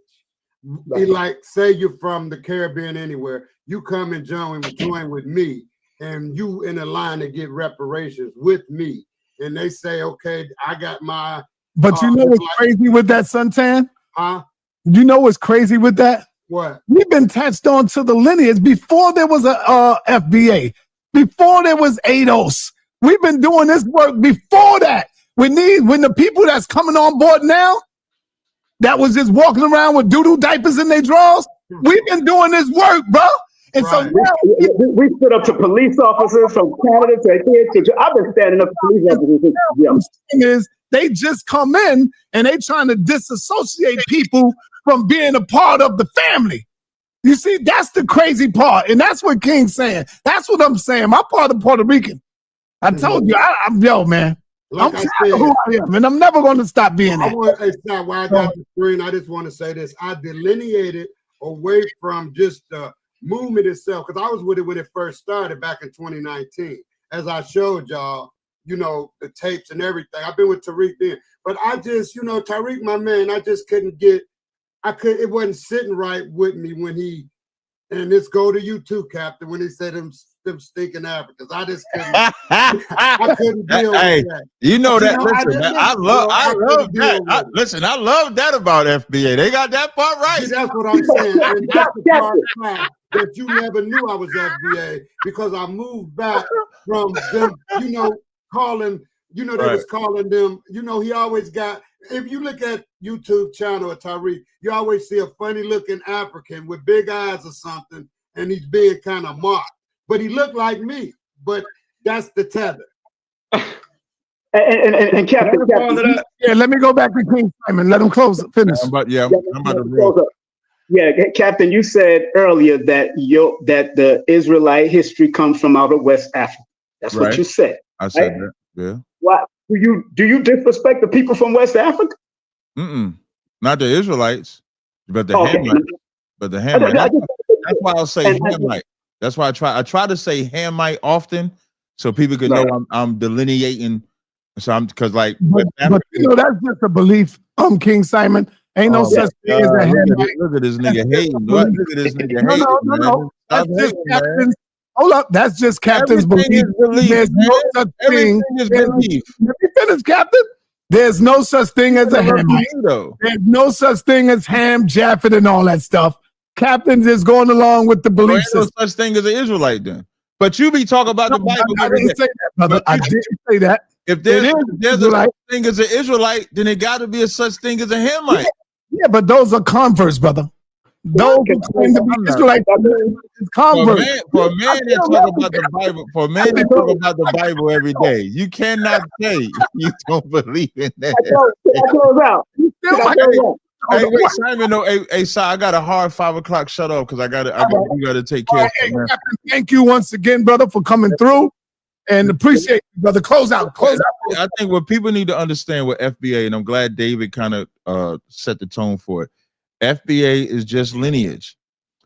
Like, say you're from the Caribbean anywhere, you come and join with me, and you in a line to get reparations with me. And they say, okay, I got my. But you know what's crazy with that, Suntan? Huh? You know what's crazy with that? What? We've been attached on to the lineage before there was a FBA, before there was ADOS. We've been doing this work before that. When the people that's coming on board now, that was just walking around with doo-doo diapers in their drawers, we've been doing this work, bro. And so now we stood up to police officers from Canada to here. I've been standing up to police officers. The thing is, they just come in and they trying to disassociate people from being a part of the family. You see, that's the crazy part. And that's what King's saying. That's what I'm saying. My part of Puerto Rican. I told you, I'm man. Like I'm proud of who I am, and I'm never going to stop being that. It's not why I got the screen. I just want to say this. I delineated away from just the movement itself, because I was with it when it first started back in 2019. As I showed y'all, the tapes and everything. I've been with Tariq then. But I just, Tariq, my man, I just couldn't get, it wasn't sitting right with me when he, and this go to you too, Captain, when he said them stinking Africans. I just couldn't. I couldn't deal with that. You know that. Listen, I love that. Listen, I love that about FBA. They got that part right. See, that's what I'm saying. And that's the part that you never knew I was FBA, because I moved back from them, calling, they was calling them, he always got, if you look at YouTube channel of Tariq, you always see a funny looking African with big eyes or something, and he's being kind of mocked. But he looked like me, but that's the tether. And Captain, yeah, let me go back to King Simon. Let him close it. Finish. I'm about to roll. Yeah, Captain, you said earlier that the Israelite history comes from out of West Africa. That's what you said. I said that. Yeah. Why do you disrespect the people from West Africa? Not the Israelites, but the Okay. Hamites. But the Hamite. That's why I'll say Hamite. That's why I try to say Hamite often, so people can know I'm delineating. So I'm because like, but you know that's just a belief. King Simon, ain't no such thing as a Hamite. Look at this nigga hating. Look at this nigga hating. No. Stop That's just hating, captain's. man. Hold up, that's just captain's Everything belief. is belief, There's man. no such Everything thing. is belief. Let me finish, Captain. There's no such thing as a Hamite. There's no such thing as Ham, Japheth, and all that stuff. Captain's is going along with the belief system. There's no such thing as an Israelite then. But you be talking about the Bible. I didn't say that, brother. I didn't say that. If there's a such thing as an Israelite, then it got to be a such thing as a Hamite. Yeah, but those are converts, brother. Those who claim to be Israelites is converts. For a man that talk about the Bible, for a man that talk about the Bible every day, you cannot say you don't believe in that. Can I close out? Hey, wait, Simon. No, hey, Si, I got a hard 5 o'clock shut off because you got to take care of it. Captain, thank you once again, brother, for coming through, and appreciate you, brother. Close out. I think what people need to understand with FBA, and I'm glad David kind of set the tone for it. FBA is just lineage.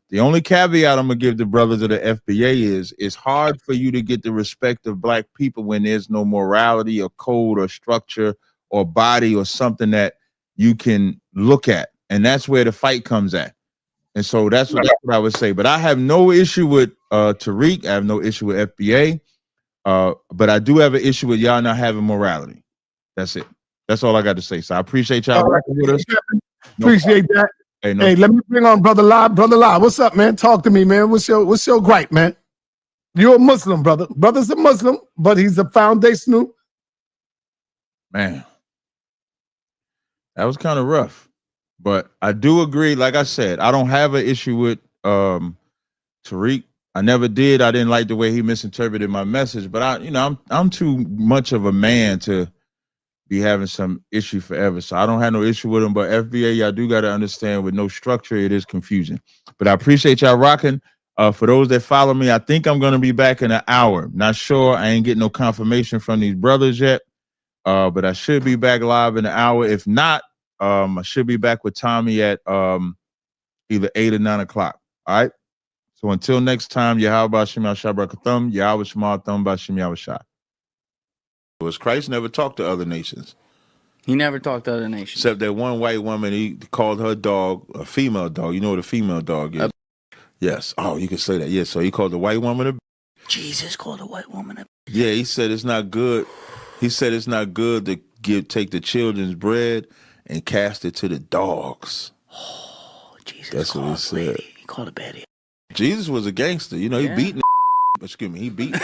The only caveat I'm gonna give the brothers of the FBA is it's hard for you to get the respect of black people when there's no morality or code or structure or body or something that you can look at, and that's where the fight comes at. And so that's what I would say. But I have no issue with Tariq. I have no issue with FBA. But I do have an issue with y'all not having morality. That's it. That's all I got to say. So I appreciate y'all working with us. Appreciate that. Hey, let me bring on Brother Live. Brother Live, what's up, man? Talk to me, man. What's your gripe, man? You're a Muslim, brother. Brother's a Muslim, but he's a foundational. Man, that was kind of rough. But I do agree, like I said, I don't have an issue with Tariq. I never did. I didn't like the way he misinterpreted my message, but I'm too much of a man to be having some issue forever. So I don't have no issue with him, but FBA, y'all do got to understand with no structure, it is confusing. But I appreciate y'all rocking. For those that follow me, I think I'm going to be back in an hour. Not sure. I ain't getting no confirmation from these brothers yet. But I should be back live in an hour. If not, I should be back with Tommy at either 8 or 9 o'clock. All right. So until next time, Yahweh Bashim Yahweh Yahweh Shema Thumb Bashim Yahweh Shah. Was Christ never talked to other nations? He never talked to other nations. Except that one white woman, he called her dog a female dog. You know what a female dog is? Yes. Oh, you can say that. Yeah. So he called the white woman a. Jesus called a white woman a. Yeah, he said it's not good. He said it's not good to take the children's bread and cast it to the dogs. Oh, Jesus. That's what he said. He called a baddie. Jesus was a gangster. You know, he beat. Excuse me, he beat.